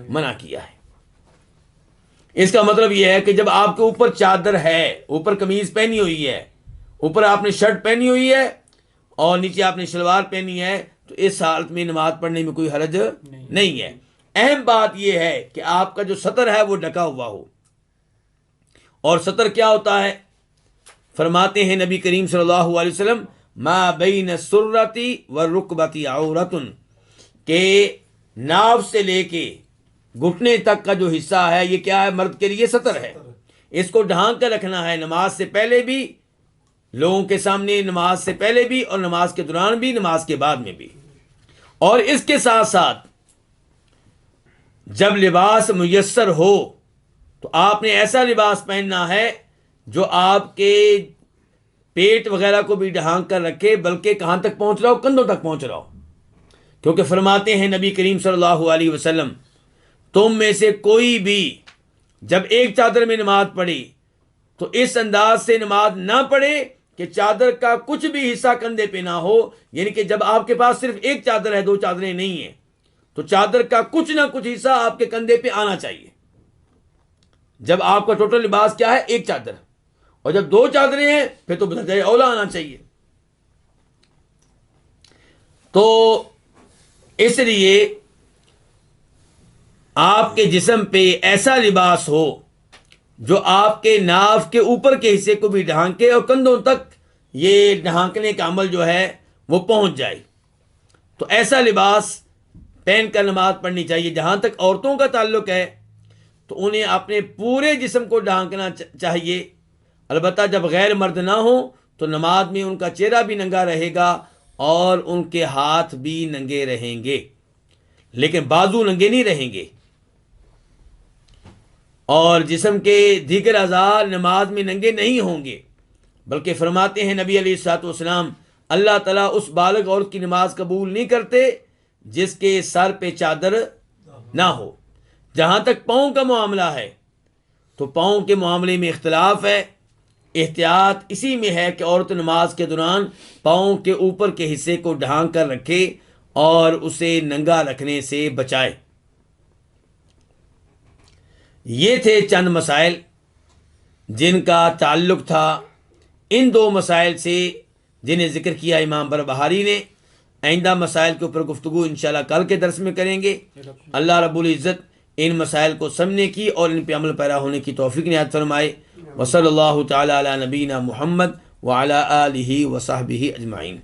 منع کیا ہے. اس کا مطلب یہ ہے کہ جب آپ کے اوپر چادر ہے، اوپر قمیض پہنی ہوئی ہے، اوپر آپ نے شرٹ پہنی ہوئی ہے اور نیچے آپ نے شلوار پہنی ہے، تو اس حالت میں نماز پڑھنے میں کوئی حرج نہیں ہے. اہم بات یہ ہے کہ آپ کا جو سطر ہے وہ ڈھکا ہوا ہو. اور سطر کیا ہوتا ہے؟ فرماتے ہیں نبی کریم صلی اللہ علیہ وسلم ما بین السرتی والرکبتی عورت، کہ ناف سے لے کے گھٹنے تک کا جو حصہ ہے یہ کیا ہے؟ مرد کے لیے سطر ہے. اس کو ڈھانک کر رکھنا ہے، نماز سے پہلے بھی، لوگوں کے سامنے نماز سے پہلے بھی، اور نماز کے دوران بھی، نماز کے بعد میں بھی. اور اس کے ساتھ ساتھ جب لباس میسر ہو تو آپ نے ایسا لباس پہننا ہے جو آپ کے پیٹ وغیرہ کو بھی ڈھانک کر رکھے، بلکہ کہاں تک پہنچ رہا ہو؟ کندھوں تک پہنچ رہا ہو. کیونکہ فرماتے ہیں نبی کریم صلی اللہ علیہ وسلم تم میں سے کوئی بھی جب ایک چادر میں نماز پڑھی تو اس انداز سے نماز نہ پڑھے کہ چادر کا کچھ بھی حصہ کندھے پہ نہ ہو. یعنی کہ جب آپ کے پاس صرف ایک چادر ہے، دو چادریں نہیں ہیں، تو چادر کا کچھ نہ کچھ حصہ آپ کے کندھے پہ آنا چاہیے. جب آپ کا ٹوٹل لباس کیا ہے؟ ایک چادر. اور جب دو چادریں ہیں پھر تو بدرجہ اولا آنا چاہیے. تو اس لیے آپ کے جسم پہ ایسا لباس ہو جو آپ کے ناف کے اوپر کے حصے کو بھی ڈھانکے اور کندھوں تک یہ ڈھانکنے کا عمل جو ہے وہ پہنچ جائے. تو ایسا لباس پہن کر نماز پڑھنی چاہیے. جہاں تک عورتوں کا تعلق ہے تو انہیں اپنے پورے جسم کو ڈھانکنا چاہیے. البتہ جب غیر مرد نہ ہو تو نماز میں ان کا چہرہ بھی ننگا رہے گا اور ان کے ہاتھ بھی ننگے رہیں گے، لیکن بازو ننگے نہیں رہیں گے. اور جسم کے دیگر اعضاء نماز میں ننگے نہیں ہوں گے، بلکہ فرماتے ہیں نبی علیہ الصلوۃ والسلام اللہ تعالیٰ اس بالغ عورت کی نماز قبول نہیں کرتے جس کے سر پہ چادر نہ ہو. جہاں تک پاؤں کا معاملہ ہے تو پاؤں کے معاملے میں اختلاف ہے. احتیاط اسی میں ہے کہ عورت نماز کے دوران پاؤں کے اوپر کے حصے کو ڈھانک کر رکھے اور اسے ننگا رکھنے سے بچائے. یہ تھے چند مسائل جن کا تعلق تھا ان دو مسائل سے جنہیں ذکر کیا امام بربہاری نے. آئندہ مسائل کے اوپر گفتگو انشاءاللہ کل کے درس میں کریں گے. اللہ رب العزت ان مسائل کو سمجھنے کی اور ان پہ عمل پیرا ہونے کی توفیق عنایت فرمائے۔ وصلی اللہ تعالی علی نبینا محمد وعلی آلہ وصحبہ اجمعین۔